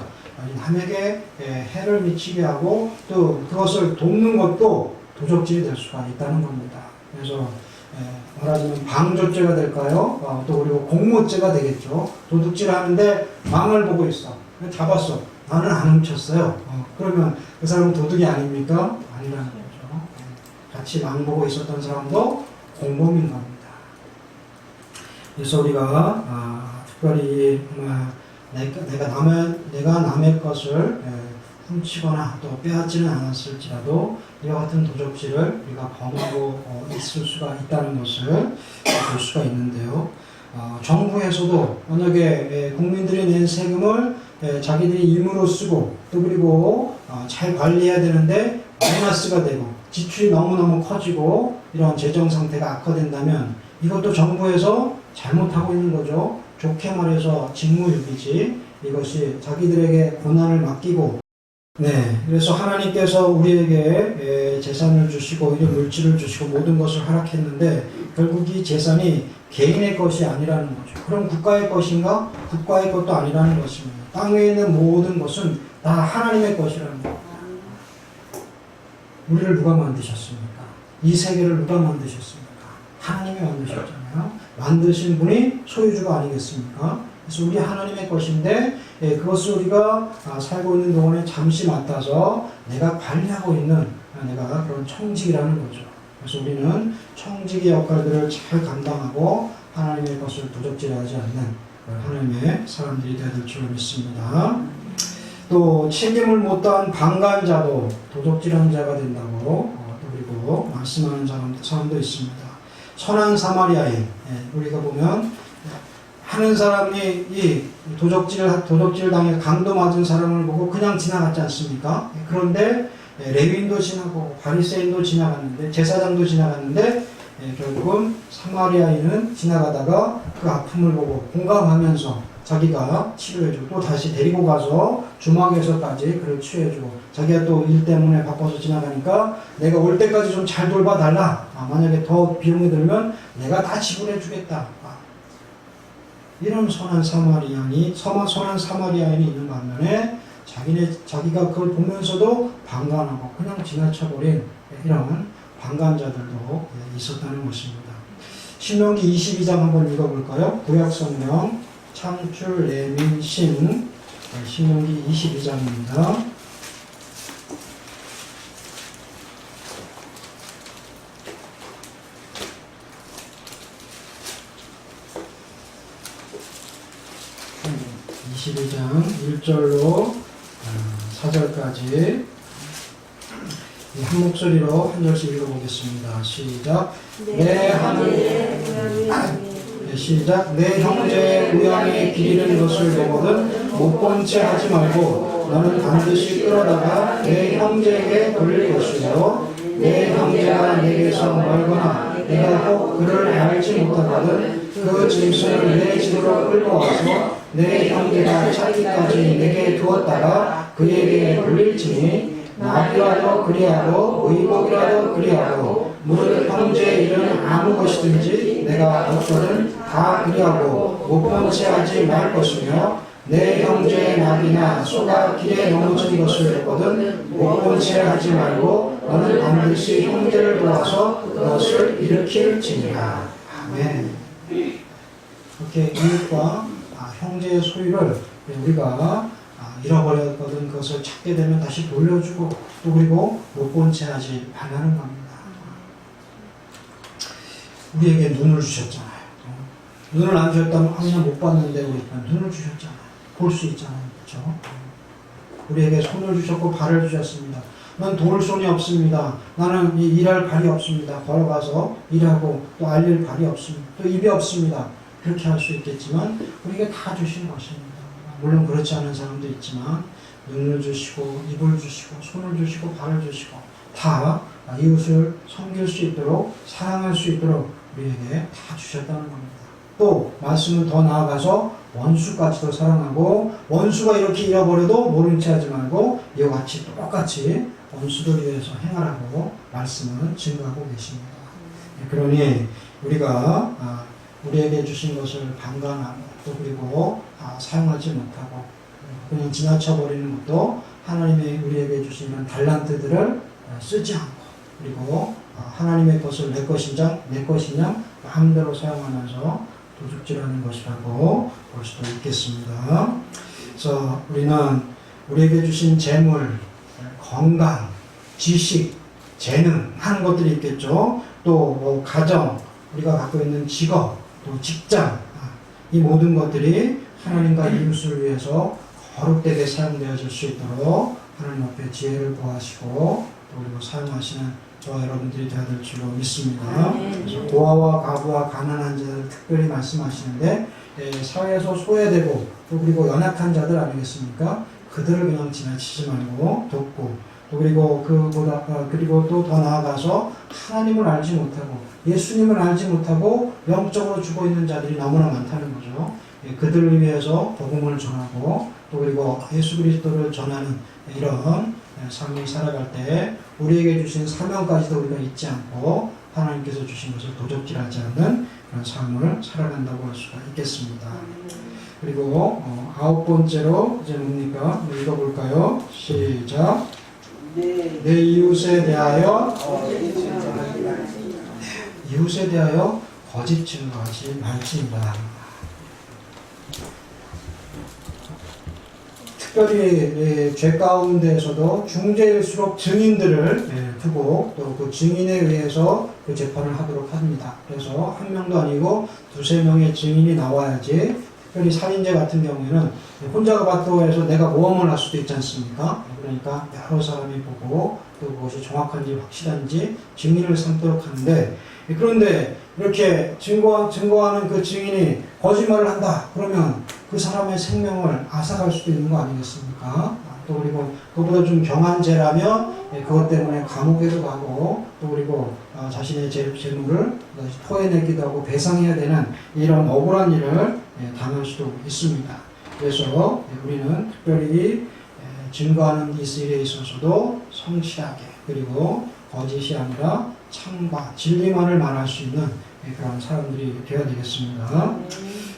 남에게 해를 미치게 하고 또 그것을 돕는 것도 도적질이 될 수가 있다는 겁니다. 그래서 말하자면 방조죄가 될까요? 또 그리고 공모죄가 되겠죠. 도둑질 하는데 망을 보고 있어. 잡았어. 나는 안 훔쳤어요. 그러면 그 사람은 도둑이 아닙니까? 아니라는 거죠. 같이 망 보고 있었던 사람도 공범인 겁니다. 그래서 우리가 특별히 내가 남의 것을 훔치거나 또 빼앗지는 않았을지라도 이와 같은 도적질을 우리가 범하고 있을 수가 있다는 것을 볼 수가 있는데요. 정부에서도 만약에 국민들이 낸 세금을 자기들이 임으로 쓰고 또 그리고 잘 관리해야 되는데 마이너스가 되고 지출이 너무너무 커지고 이런 재정 상태가 악화된다면 이것도 정부에서 잘못하고 있는 거죠. 좋게 말해서 직무유기지. 이것이 자기들에게 고난을 맡기고 그래서 하나님께서 우리에게 재산을 주시고 이런 물질을 주시고 모든 것을 허락했는데 결국 이 재산이 개인의 것이 아니라는 거죠. 그럼 국가의 것인가? 국가의 것도 아니라는 것입니다. 땅 위에 있는 모든 것은 다 하나님의 것이라는 거예요. 우리를 누가 만드셨습니까? 이 세계를 누가 만드셨습니까? 하나님이 만드셨잖아요. 만드신 분이 소유주가 아니겠습니까? 그래서 우리 하나님의 것인데 그것을 우리가 살고 있는 동안에 잠시 맡아서 내가 관리하고 있는 내가 그런 청직이라는 거죠. 그래서 우리는 청직의 역할들을 잘 감당하고 하나님의 것을 도적질하지 않는 하나님의 사람들이 되어야 될 줄 믿습니다. 또 책임을 못한 방관자도 도적질한 자가 된다고 또 그리고 말씀하는 사람도 있습니다. 선한 사마리아인 우리가 보면 하는 사람이 이 도적질을 당해 강도 맞은 사람을 보고 그냥 지나갔지 않습니까? 그런데 레위인도 지나고 바리새인도 지나갔는데 제사장도 지나갔는데 결국은 사마리아인은 지나가다가 그 아픔을 보고 공감하면서 자기가 치료해주고 또 다시 데리고 가서 주막에서까지 그를 치료해주고 자기가 또 일 때문에 바빠서 지나가니까 내가 올 때까지 좀 잘 돌봐달라. 만약에 더 비용이 들면 내가 다 지불해주겠다. 이런 선한 사마리아인이 있는 반면에 자기가 그걸 보면서도 방관하고 그냥 지나쳐버린 이런 방관자들도 있었다는 것입니다. 신명기 22장 한번 읽어볼까요? 구약성경 창출 예민 신 신명기 22장입니다. 네, 22장 1절로 4절까지 한 목소리로 한 절씩 읽어보겠습니다. 시작. 시작. 내 형제의 우양에 기리는 것을 보거든 못 본 채 하지 말고 너는 반드시 끌어다가 내 형제에게 돌릴 것이요 내 형제가 내게서 멀거나 내가 혹 그를 알지 못하거든 그 짐승을 내 집으로 끌고 와서 내 형제가 찾기까지 내게 두었다가 그에게 돌릴지니 나비라도 그리하고 의복이라도 그리하고 무릇 형제의 일은 아무 것이든지 내가 없거든 다 그리하고 못 본 채 하지 말 것이며 내 형제의 나비나 소가 길에 넘어진 것을 보거든 못 본 채 하지 말고 너는 반드시 형제를 도와서 그것을 일으킬지니라. 아멘. 이렇게 이웃과 형제의 소유를 우리가 잃어버렸거든 그것을 찾게 되면 다시 돌려주고 또 그리고 못 본 채 하지 말라는 겁니다. 우리에게 눈을 주셨잖아요. 눈을 안 주셨다면 그냥 못 봤는데 우리가 눈을 주셨잖아요. 볼 수 있잖아요. 그렇죠? 우리에게 손을 주셨고 발을 주셨습니다. 난 도울 손이 없습니다. 나는 일할 발이 없습니다. 걸어가서 일하고 또 알릴 발이 없습니다. 또 입이 없습니다. 그렇게 할 수 있겠지만 우리에게 다 주신 것입니다. 물론 그렇지 않은 사람도 있지만 눈을 주시고 입을 주시고 손을 주시고 발을 주시고 다 이웃을 섬길 수 있도록 사랑할 수 있도록 우리에게 다 주셨다는 겁니다. 또 말씀은 더 나아가서 원수까지도 사랑하고 원수가 이렇게 잃어버려도 모른 체 하지 말고 이와 같이 똑같이 원수들 위해서 행하라고 말씀은 증거하고 계십니다. 그러니 우리가 우리에게 주신 것을 방관하고 또 그리고 사용하지 못하고 그냥 지나쳐버리는 것도 하나님의 우리에게 주시는 달란트들을 쓰지 않고 그리고 하나님의 것을 내 것이냐 마음대로 사용하면서 도둑질하는 것이라고 볼 수도 있겠습니다. 그래서 우리는 우리에게 주신 재물, 건강, 지식, 재능 하는 것들이 있겠죠. 또 가정, 우리가 갖고 있는 직업, 또 직장 이 모든 것들이 하나님과 이웃을 위해서 거룩되게 사용되어질 수 있도록 하나님 앞에 지혜를 구하시고 또 그리고 사용하시는 저와 여러분들이 되어야 될 줄로 믿습니다. 그래서 고아와 가부와 가난한 자들 특별히 말씀하시는데 사회에서 소외되고 또 그리고 연약한 자들 아니겠습니까? 그들을 그냥 지나치지 말고 돕고 또 그리고 그리고 또 더 나아가서 하나님을 알지 못하고 예수님을 알지 못하고 영적으로 죽어 있는 자들이 너무나 많다는 거죠. 그들을 위해서 복음을 전하고 또 그리고 예수 그리스도를 전하는 이런 삶을 살아갈 때 우리에게 주신 사명까지도 우리가 잊지 않고 하나님께서 주신 것을 도적질하지 않는 그런 삶을 살아간다고 할 수가 있겠습니다. 그리고 9번째로 이제 뭡니까? 읽어볼까요? 시작. 내 이웃에 대하여 거짓 증거하지 말지니라. 특별히 죄 가운데에서도 중재일수록 증인들을 두고 또 그 증인에 의해서 그 재판을 하도록 합니다. 그래서 한 명도 아니고 두세 명의 증인이 나와야지. 특별히 살인죄 같은 경우에는 혼자가 봤다고 해서 내가 모험을 할 수도 있지 않습니까? 그러니까 여러 사람이 보고 또 그것이 정확한지 확실한지 증인을 삼도록 하는데 그런데 이렇게 증거하는 그 증인이 거짓말을 한다. 그러면 그 사람의 생명을 앗아갈 수도 있는 거 아니겠습니까? 또 그리고 그보다 좀 경한 죄라면 그것 때문에 감옥에도 가고 또 그리고 자신의 재물을 토해내기도 하고 배상해야 되는 이런 억울한 일을 당할 수도 있습니다. 그래서 우리는 특별히 증거하는 이 일에 있어서도 성실하게 그리고 거짓이 아니라 참과 진리만을 말할 수 있는 그런 사람들이 되어야 되겠습니다.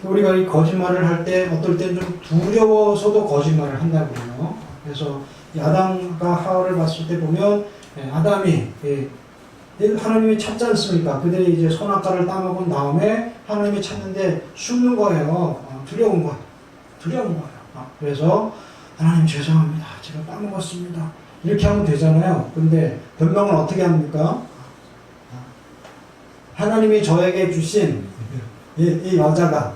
우리가 이 거짓말을 할 때 어떨 때는 좀 두려워서도 거짓말을 한다고요. 그래서 이 아담과 하와를 봤을 때 보면 아담이 하나님이 찾지 않습니까? 그들이 이제 선악과를 따먹은 다음에 하나님이 찾는데 숨는 거예요. 두려운 거예요. 두려운 거예요. 그래서 하나님 죄송합니다. 제가 따먹었습니다. 이렇게 하면 되잖아요. 근데 변명은 어떻게 합니까? 하나님이 저에게 주신 이 여자가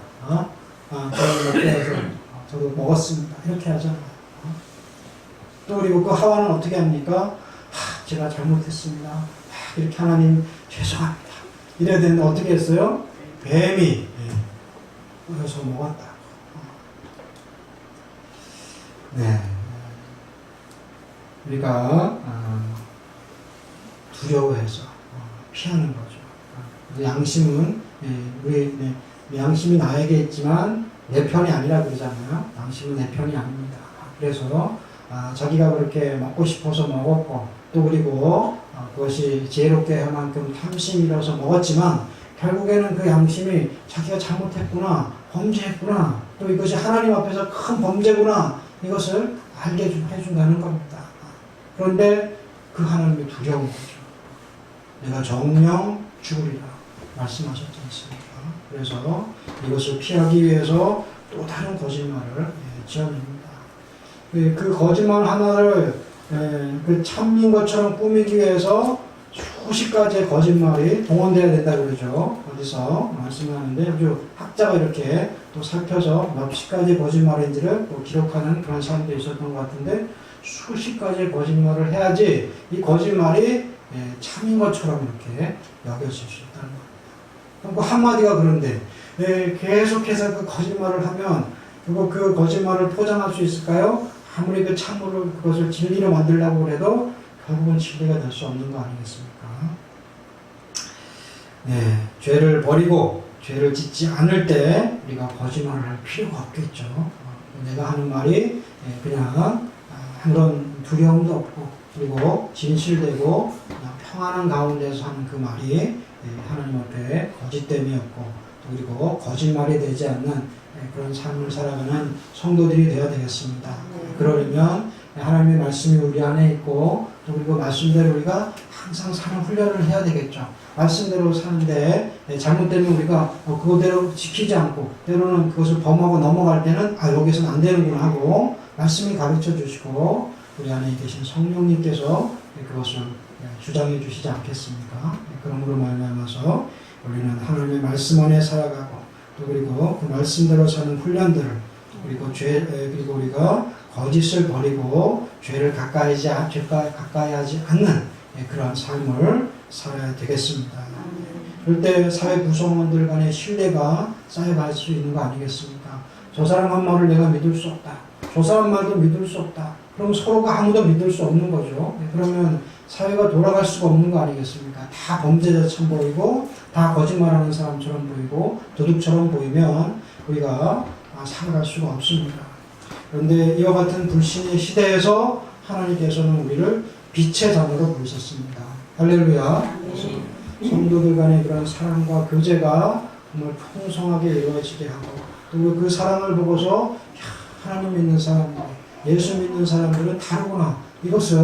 저를 먹게 해서 저도 먹었습니다. 이렇게 하잖아요. 또 그리고 그 하와는 어떻게 합니까? 제가 잘못했습니다. 이렇게 하나님 죄송합니다. 이래야 되는데 어떻게 했어요? 뱀이 그래서 먹었다. 네. 우리가 두려워해서 피하는 거죠. 양심은 우리 양심이 나에게 있지만 내 편이 아니라 그러잖아요. 양심은 내 편이 아닙니다. 그래서 자기가 그렇게 먹고 싶어서 먹었고 또 그리고 그것이 지혜롭게 할 만큼 탐심이 일어서 먹었지만 결국에는 그 양심이 자기가 잘못했구나, 범죄했구나, 또 이것이 하나님 앞에서 큰 범죄구나 이것을 알게 해준다는 겁니다. 그런데 그 하나님이 두려운 거죠. 내가 정령 죽으리라 말씀하셨지 않습니까? 그래서 이것을 피하기 위해서 또 다른 거짓말을 지어냅니다. 그 거짓말 하나를 그 참인 것처럼 꾸미기 위해서 수십 가지의 거짓말이 동원되어야 된다고 그러죠. 어디서 말씀하는데 아주 학자가 이렇게 또 살펴서 몇십 가지 거짓말인지를 또 기록하는 그런 사람도 있었던 것 같은데 수십 가지의 거짓말을 해야지 이 거짓말이 참인 것처럼 이렇게 여겨질 수 있다는 겁니다. 그럼 그 한마디가 그런데 계속해서 그 거짓말을 하면 그 거짓말을 포장할 수 있을까요? 아무리 그 참으로 그것을 진리로 만들려고 해도 결국은 진리가 될 수 없는 거 아니겠습니까? 네, 죄를 버리고 죄를 짓지 않을 때 우리가 거짓말을 할 필요가 없겠죠. 내가 하는 말이 그냥 그런 두려움도 없고 그리고 진실되고 그냥 평안한 가운데서 하는 그 말이 하나님 앞에 거짓됨이 없고 그리고 거짓말이 되지 않는 그런 삶을 살아가는 성도들이 되어야 되겠습니다. 그러려면 하나님의 말씀이 우리 안에 있고 또 그리고 말씀대로 우리가 항상 사는 훈련을 해야 되겠죠. 말씀대로 사는데 잘못되면 우리가 그거대로 지키지 않고 때로는 그것을 범하고 넘어갈 때는 여기서는 안 되는구나 하고 말씀이 가르쳐 주시고 우리 안에 계신 성령님께서 그것을 주장해 주시지 않겠습니까? 그러므로 말미암아서 우리는 하나님의 말씀 안에 살아가고 또 그리고 그 말씀대로 사는 훈련들을 그리고 그리고 우리가 거짓을 버리고 죄를 가까이 하지 않는 그러한 삶을 살아야 되겠습니다. 그럴 때 사회 구성원들 간의 신뢰가 쌓여갈 수 있는 거 아니겠습니까? 저 사람 한 말을 내가 믿을 수 없다. 저 사람 말도 믿을 수 없다. 그럼 서로가 아무도 믿을 수 없는 거죠. 그러면 사회가 돌아갈 수가 없는 거 아니겠습니까? 다 범죄자처럼 보이고 다 거짓말하는 사람처럼 보이고 도둑처럼 보이면 우리가 살아갈 수가 없습니다. 그런데 이와 같은 불신의 시대에서 하나님께서는 우리를 빛의 자녀로 부르셨습니다. 할렐루야. 성도들 간의 그런 사랑과 교제가 정말 풍성하게 이루어지게 하고 또 그 사랑을 보고서 하나님 믿는 사람들, 예수 믿는 사람들은 다르구나 이것을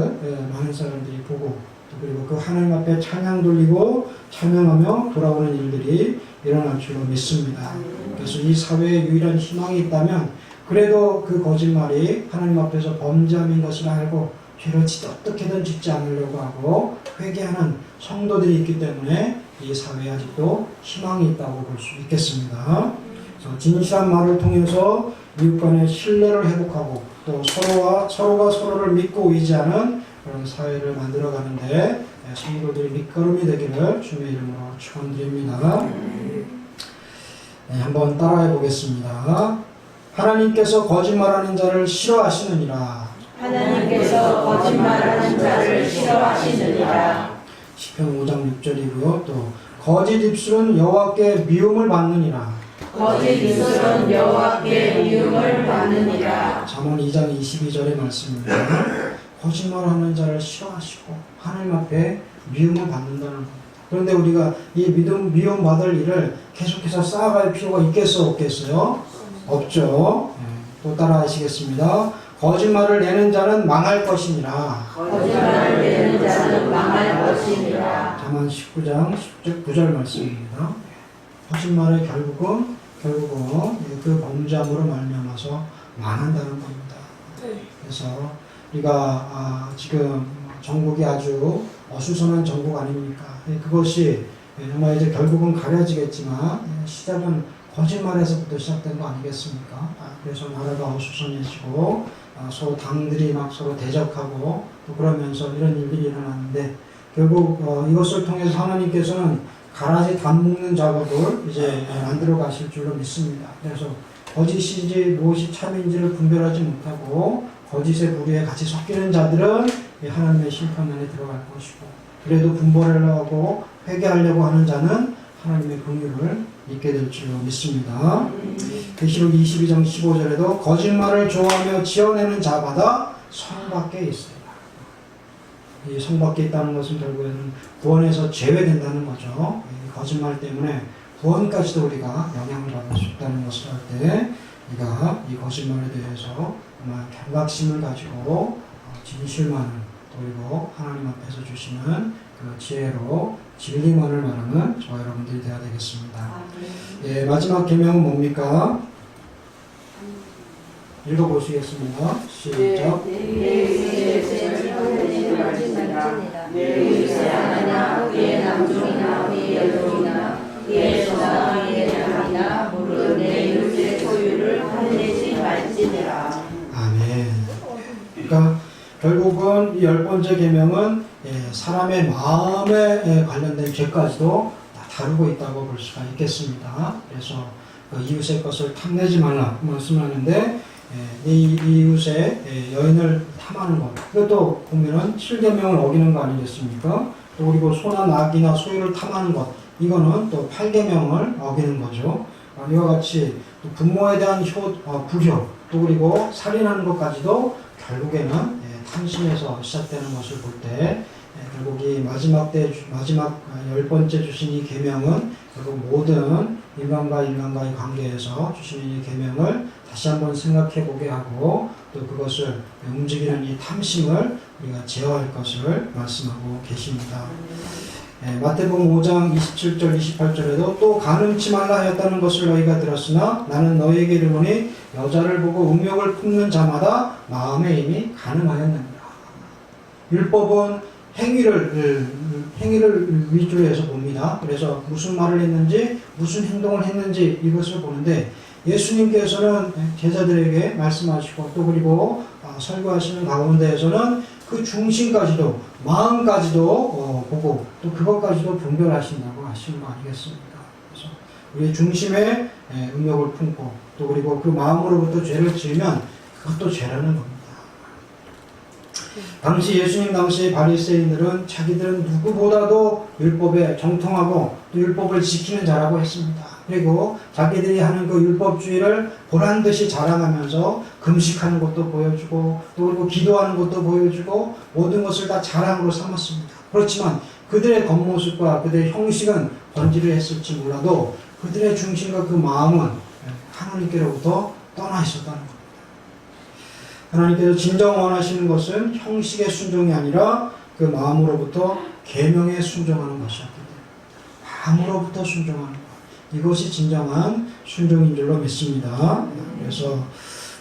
많은 사람들이 보고 또 그리고 그 하나님 앞에 찬양 돌리고 찬양하며 돌아오는 일들이 일어날 줄로 믿습니다. 그래서 이 사회에 유일한 희망이 있다면 그래도 그 거짓말이 하나님 앞에서 범죄함인 것을 알고 죄를 어떻게든 짓지 않으려고 하고 회개하는 성도들이 있기 때문에 이 사회에 아직도 희망이 있다고 볼 수 있겠습니다. 그래서 진실한 말을 통해서 이웃 간의 신뢰를 회복하고 또 서로가 서로를 믿고 의지하는 그런 사회를 만들어가는데 성도들이 밑거름이 되기를 주님의 이름으로 축원드립니다. 네, 한번 따라해 보겠습니다. 하나님께서 거짓말하는 자를 싫어하시느니라. 하나님께서 거짓말하는 자를 싫어하시느니라. 시편 5장 6절이고요. 또 거짓 입술은 여호와께 미움을 받느니라. 거짓 입술은 여호와께 미움을 받느니라. 잠언 2장 22절의 말씀입니다. 거짓말하는 자를 싫어하시고 하나님 앞에 미움을 받는다는 겁니다. 그런데 우리가 이 미움 받을 일을 계속해서 쌓아갈 필요가 있겠어 없겠어요? 없죠. 또 또 따라 하시겠습니다. 거짓말을 내는 자는 망할 것이니라. 거짓말을 내는 자는 망할 것이니라. 잠언 19장 9절 말씀입니다. 거짓말의 결국은 그 범죄함으로 말미암아서 망한다는 겁니다. 그래서 우리가 지금 정국이 아주 어수선한 정국 아닙니까? 그것이 정말 이제 결국은 가려지겠지만 시작은 거짓말에서부터 시작된 거 아니겠습니까? 그래서 나라가 어수선해지고 서로 당들이 막 서로 대적하고 또 그러면서 이런 일들이 일어났는데 결국 이것을 통해서 하나님께서는 가라지 담 묶는 작업을 이제 만들어 가실 줄로 믿습니다. 그래서 거짓이지 무엇이 참인지를 분별하지 못하고 거짓의 무리에 같이 섞이는 자들은 하나님의 심판만에 들어갈 것이고 그래도 분별하려고 회개하려고 하는 자는 하나님의 긍휼을 믿게 될 줄로 믿습니다. 계시록 22장 15절에도 거짓말을 좋아하며 지어내는 자마다 성 밖에 있어요. 이 성 밖에 있다는 것은 결국에는 구원에서 제외된다는 거죠. 이 거짓말 때문에 구원까지도 우리가 영향을 받을 수 있다는 것을 할 때 우리가 이 거짓말에 대해서 정말 경각심을 가지고 진실만을 그리고 하나님 앞에서 주시는 그 지혜로 진리만을 말하는 저와 여러분들이 되어야 되겠습니다. 예, 마지막 계명은 뭡니까? 읽어보시겠습니다. 시작. 내 의세 하나 그의 남종이나 그의 여종이나 그의 소나 그의 양이나 무릇 내 이웃의 소유를 탐내지 말지니라. 아멘. 그러니까 결국은 이 10번째 계명은 사람의 마음에 관련된 죄까지도 다 다루고 있다고 볼 수가 있겠습니다. 그래서 그 이웃의 것을 탐내지 말라 말씀하는데 이 이웃의 여인을 탐하는 것 그것도 보면은 7계명을 어기는 거 아니겠습니까? 또 그리고 소나 낙이나 소유를 탐하는 것 이거는 또 8계명을 어기는 거죠. 이와 같이 또 부모에 대한 불효 또 그리고 살인하는 것까지도 결국에는 탐심에서 시작되는 것을 볼 때 결국 이 마지막 10번째 주신 이 계명은 결국 모든 인간과의 관계에서 주신 이 계명을 다시 한번 생각해 보게 하고 또 그것을 움직이는 이 탐심을 우리가 제어할 것을 말씀하고 계십니다. 마태복음 5장 27절 28절에도 또 간음치 말라 하였다는 것을 너희가 들었으나 나는 너희에게 이르노니 여자를 보고 음욕을 품는 자마다 마음에 이미 간음하였느니라. 율법은 행위를 위주로 해서 봅니다. 그래서 무슨 말을 했는지 무슨 행동을 했는지 이것을 보는데 예수님께서는 제자들에게 말씀하시고 또 그리고 설교하시는 가운데에서는 그 중심까지도 마음까지도 보고 또 그것까지도 분별하신다고 하시는 거 아니겠습니까? 그래서 우리의 중심에 음욕을 품고 또 그리고 그 마음으로부터 죄를 지으면 그것도 죄라는 겁니다. 당시 예수님 당시 바리새인들은 자기들은 누구보다도 율법에 정통하고 또 율법을 지키는 자라고 했습니다. 그리고 자기들이 하는 그 율법주의를 보란듯이 자랑하면서 금식하는 것도 보여주고 또 그리고 기도하는 것도 보여주고 모든 것을 다 자랑으로 삼았습니다. 그렇지만 그들의 겉모습과 그들의 형식은 번지를 했을지 몰라도 그들의 중심과 그 마음은 하나님께로부터 떠나 있었다는 겁니다. 하나님께서 진정 원하시는 것은 형식의 순종이 아니라 그 마음으로부터 계명에 순종하는 것이었기 때문에 마음으로부터 순종하는 것 이것이 진정한 순종인 줄로 믿습니다. 그래서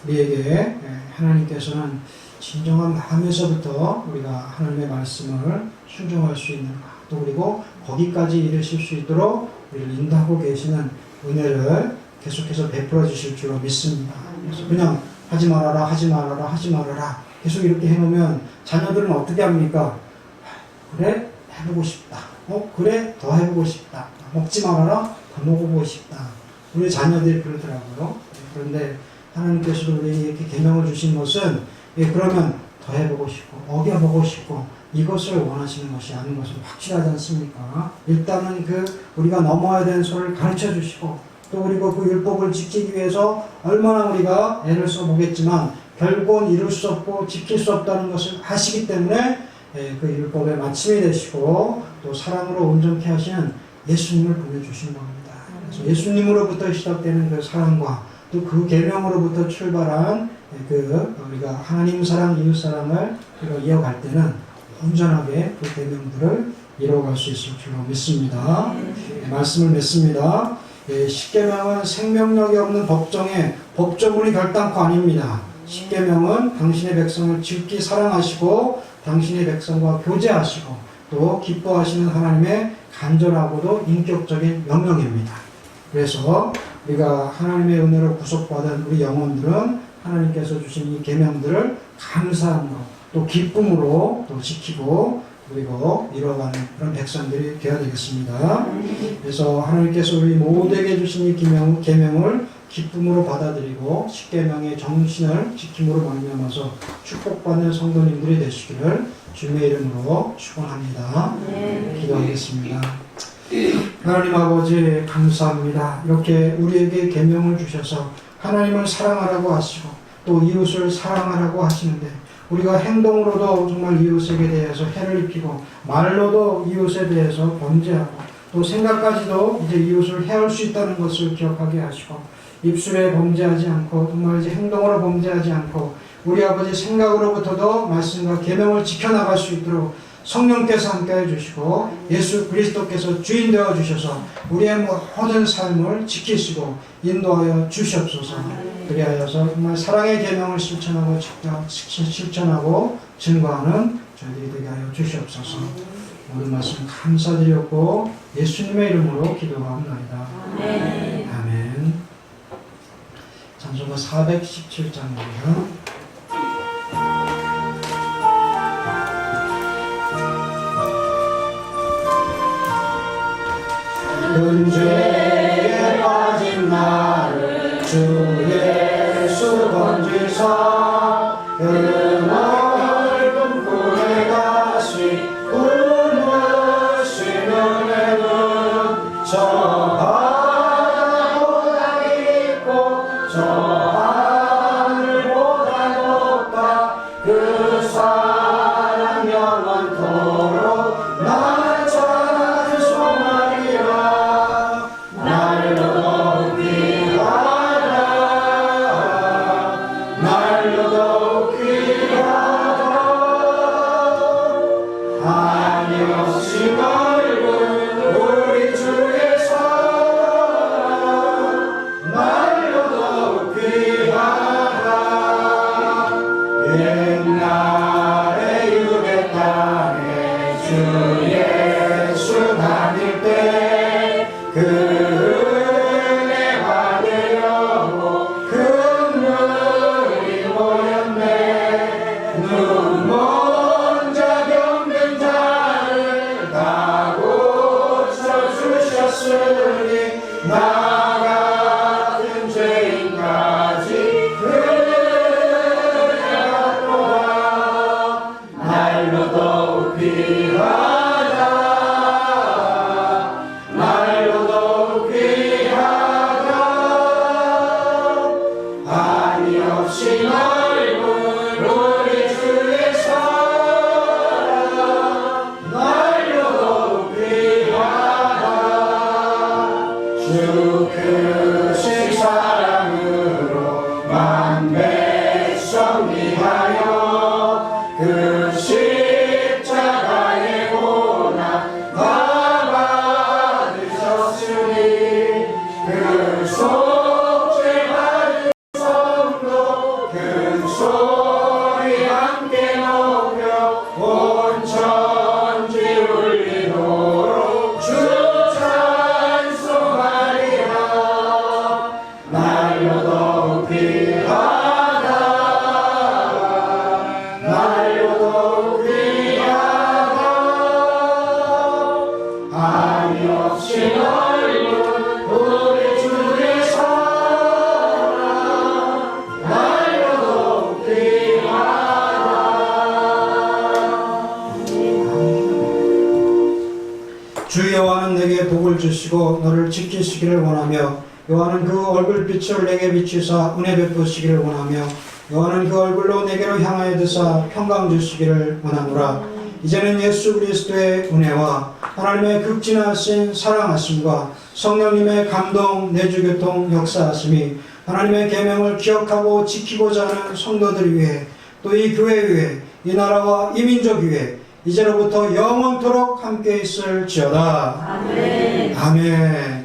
우리에게 하나님께서는 진정한 마음에서부터 우리가 하나님의 말씀을 순종할 수 있는가 또 그리고 거기까지 이르실 수 있도록 우리를 인도하고 계시는 은혜를 계속해서 베풀어 주실 줄로 믿습니다. 그래서 그냥 하지 말아라 하지 말아라 하지 말아라 계속 이렇게 해놓으면 자녀들은 어떻게 합니까? 그래 해보고 싶다. 그래 더 해보고 싶다. 먹지 말아라 더 먹어보고 싶다. 우리 자녀들이 그러더라고요. 그런데 하나님께서도 우리에게 이렇게 계명을 주신 것은 그러면 더 해보고 싶고 어겨보고 싶고 이것을 원하시는 것이 아닌 것은 확실하지 않습니까? 일단은 우리가 넘어야 되는 소를 가르쳐 주시고 또 그리고 그 율법을 지키기 위해서 얼마나 우리가 애를 써보겠지만 결국은 이룰 수 없고 지킬 수 없다는 것을 아시기 때문에 그 율법의 마침이 되시고 또 사랑으로 온전케 하시는 예수님을 보내주신 겁니다. 그래서 예수님으로부터 시작되는 그 사랑과 또 그 계명으로부터 출발한 우리가 하나님 사랑, 이웃 사랑을 우리가 이어갈 때는 온전하게 그 계명들을 이뤄갈 수 있을 줄로 믿습니다. 말씀을 맺습니다. 십계명은 생명력이 없는 법정에 법조문이 결단코 아닙니다. 십계명은 당신의 백성을 깊이 사랑하시고 당신의 백성과 교제하시고 또 기뻐하시는 하나님의 간절하고도 인격적인 명령입니다. 그래서 우리가 하나님의 은혜로 구속받은 우리 영혼들은 하나님께서 주신 이 계명들을 감사함으로 또 기쁨으로 또 지키고 그리고 이뤄가는 그런 백성들이 되어야 되겠습니다. 그래서 하나님께서 우리 모두에게 주신 이 계명을 기쁨으로 받아들이고 십계명의 정신을 지킴으로 말미암아서 축복받는 성도님들이 되시기를 주님의 이름으로 축원합니다. 기도하겠습니다. 하나님 아버지 감사합니다. 이렇게 우리에게 계명을 주셔서 하나님을 사랑하라고 하시고 또 이웃을 사랑하라고 하시는데 우리가 행동으로도 정말 이웃에게 대해서 해를 입히고 말로도 이웃에 대해서 범죄하고 또 생각까지도 이제 이웃을 해할 수 있다는 것을 기억하게 하시고 입술에 범죄하지 않고 정말 이제 행동으로 범죄하지 않고 우리 아버지 생각으로부터도 말씀과 계명을 지켜나갈 수 있도록 성령께서 함께해 주시고 예수 그리스도께서 주인 되어 주셔서 우리의 모든 삶을 지키시고 인도하여 주시옵소서. 그리하여서 정말 사랑의 계명을 실천하고 실천하고 증거하는 저희들이 되게 하여 주시옵소서. 모든 말씀 감사드렸고 예수님의 이름으로 기도하옵나이다. 아멘. 찬송가 417장입니다. 은죄에 빠진 나를 주 예수 건지사 넓은 꿈에 다시 울으시는 애는 저 바다보다 깊고 저 하늘보다 높다 그 사랑 영원토록 날 찬송하리라. 주 여호와는 내게 복을 주시고 너를 지키시기를 원하며 여호와는 그 얼굴빛을 내게 비추사 은혜 베푸시기를 원하며 여호와는 그 얼굴로 내게로 향하여 드사 평강 주시기를 원하노라. 이제는 예수 그리스도의 은혜와 하나님의 극진하신 사랑하심과 성령님의 감동 내주교통 역사하심이 하나님의 계명을 기억하고 지키고자 하는 성도들 위해 또 이 교회 위해 이 나라와 이 민족 위해 이제로부터 영원토록 함께 있을지어다. 아멘. 아멘.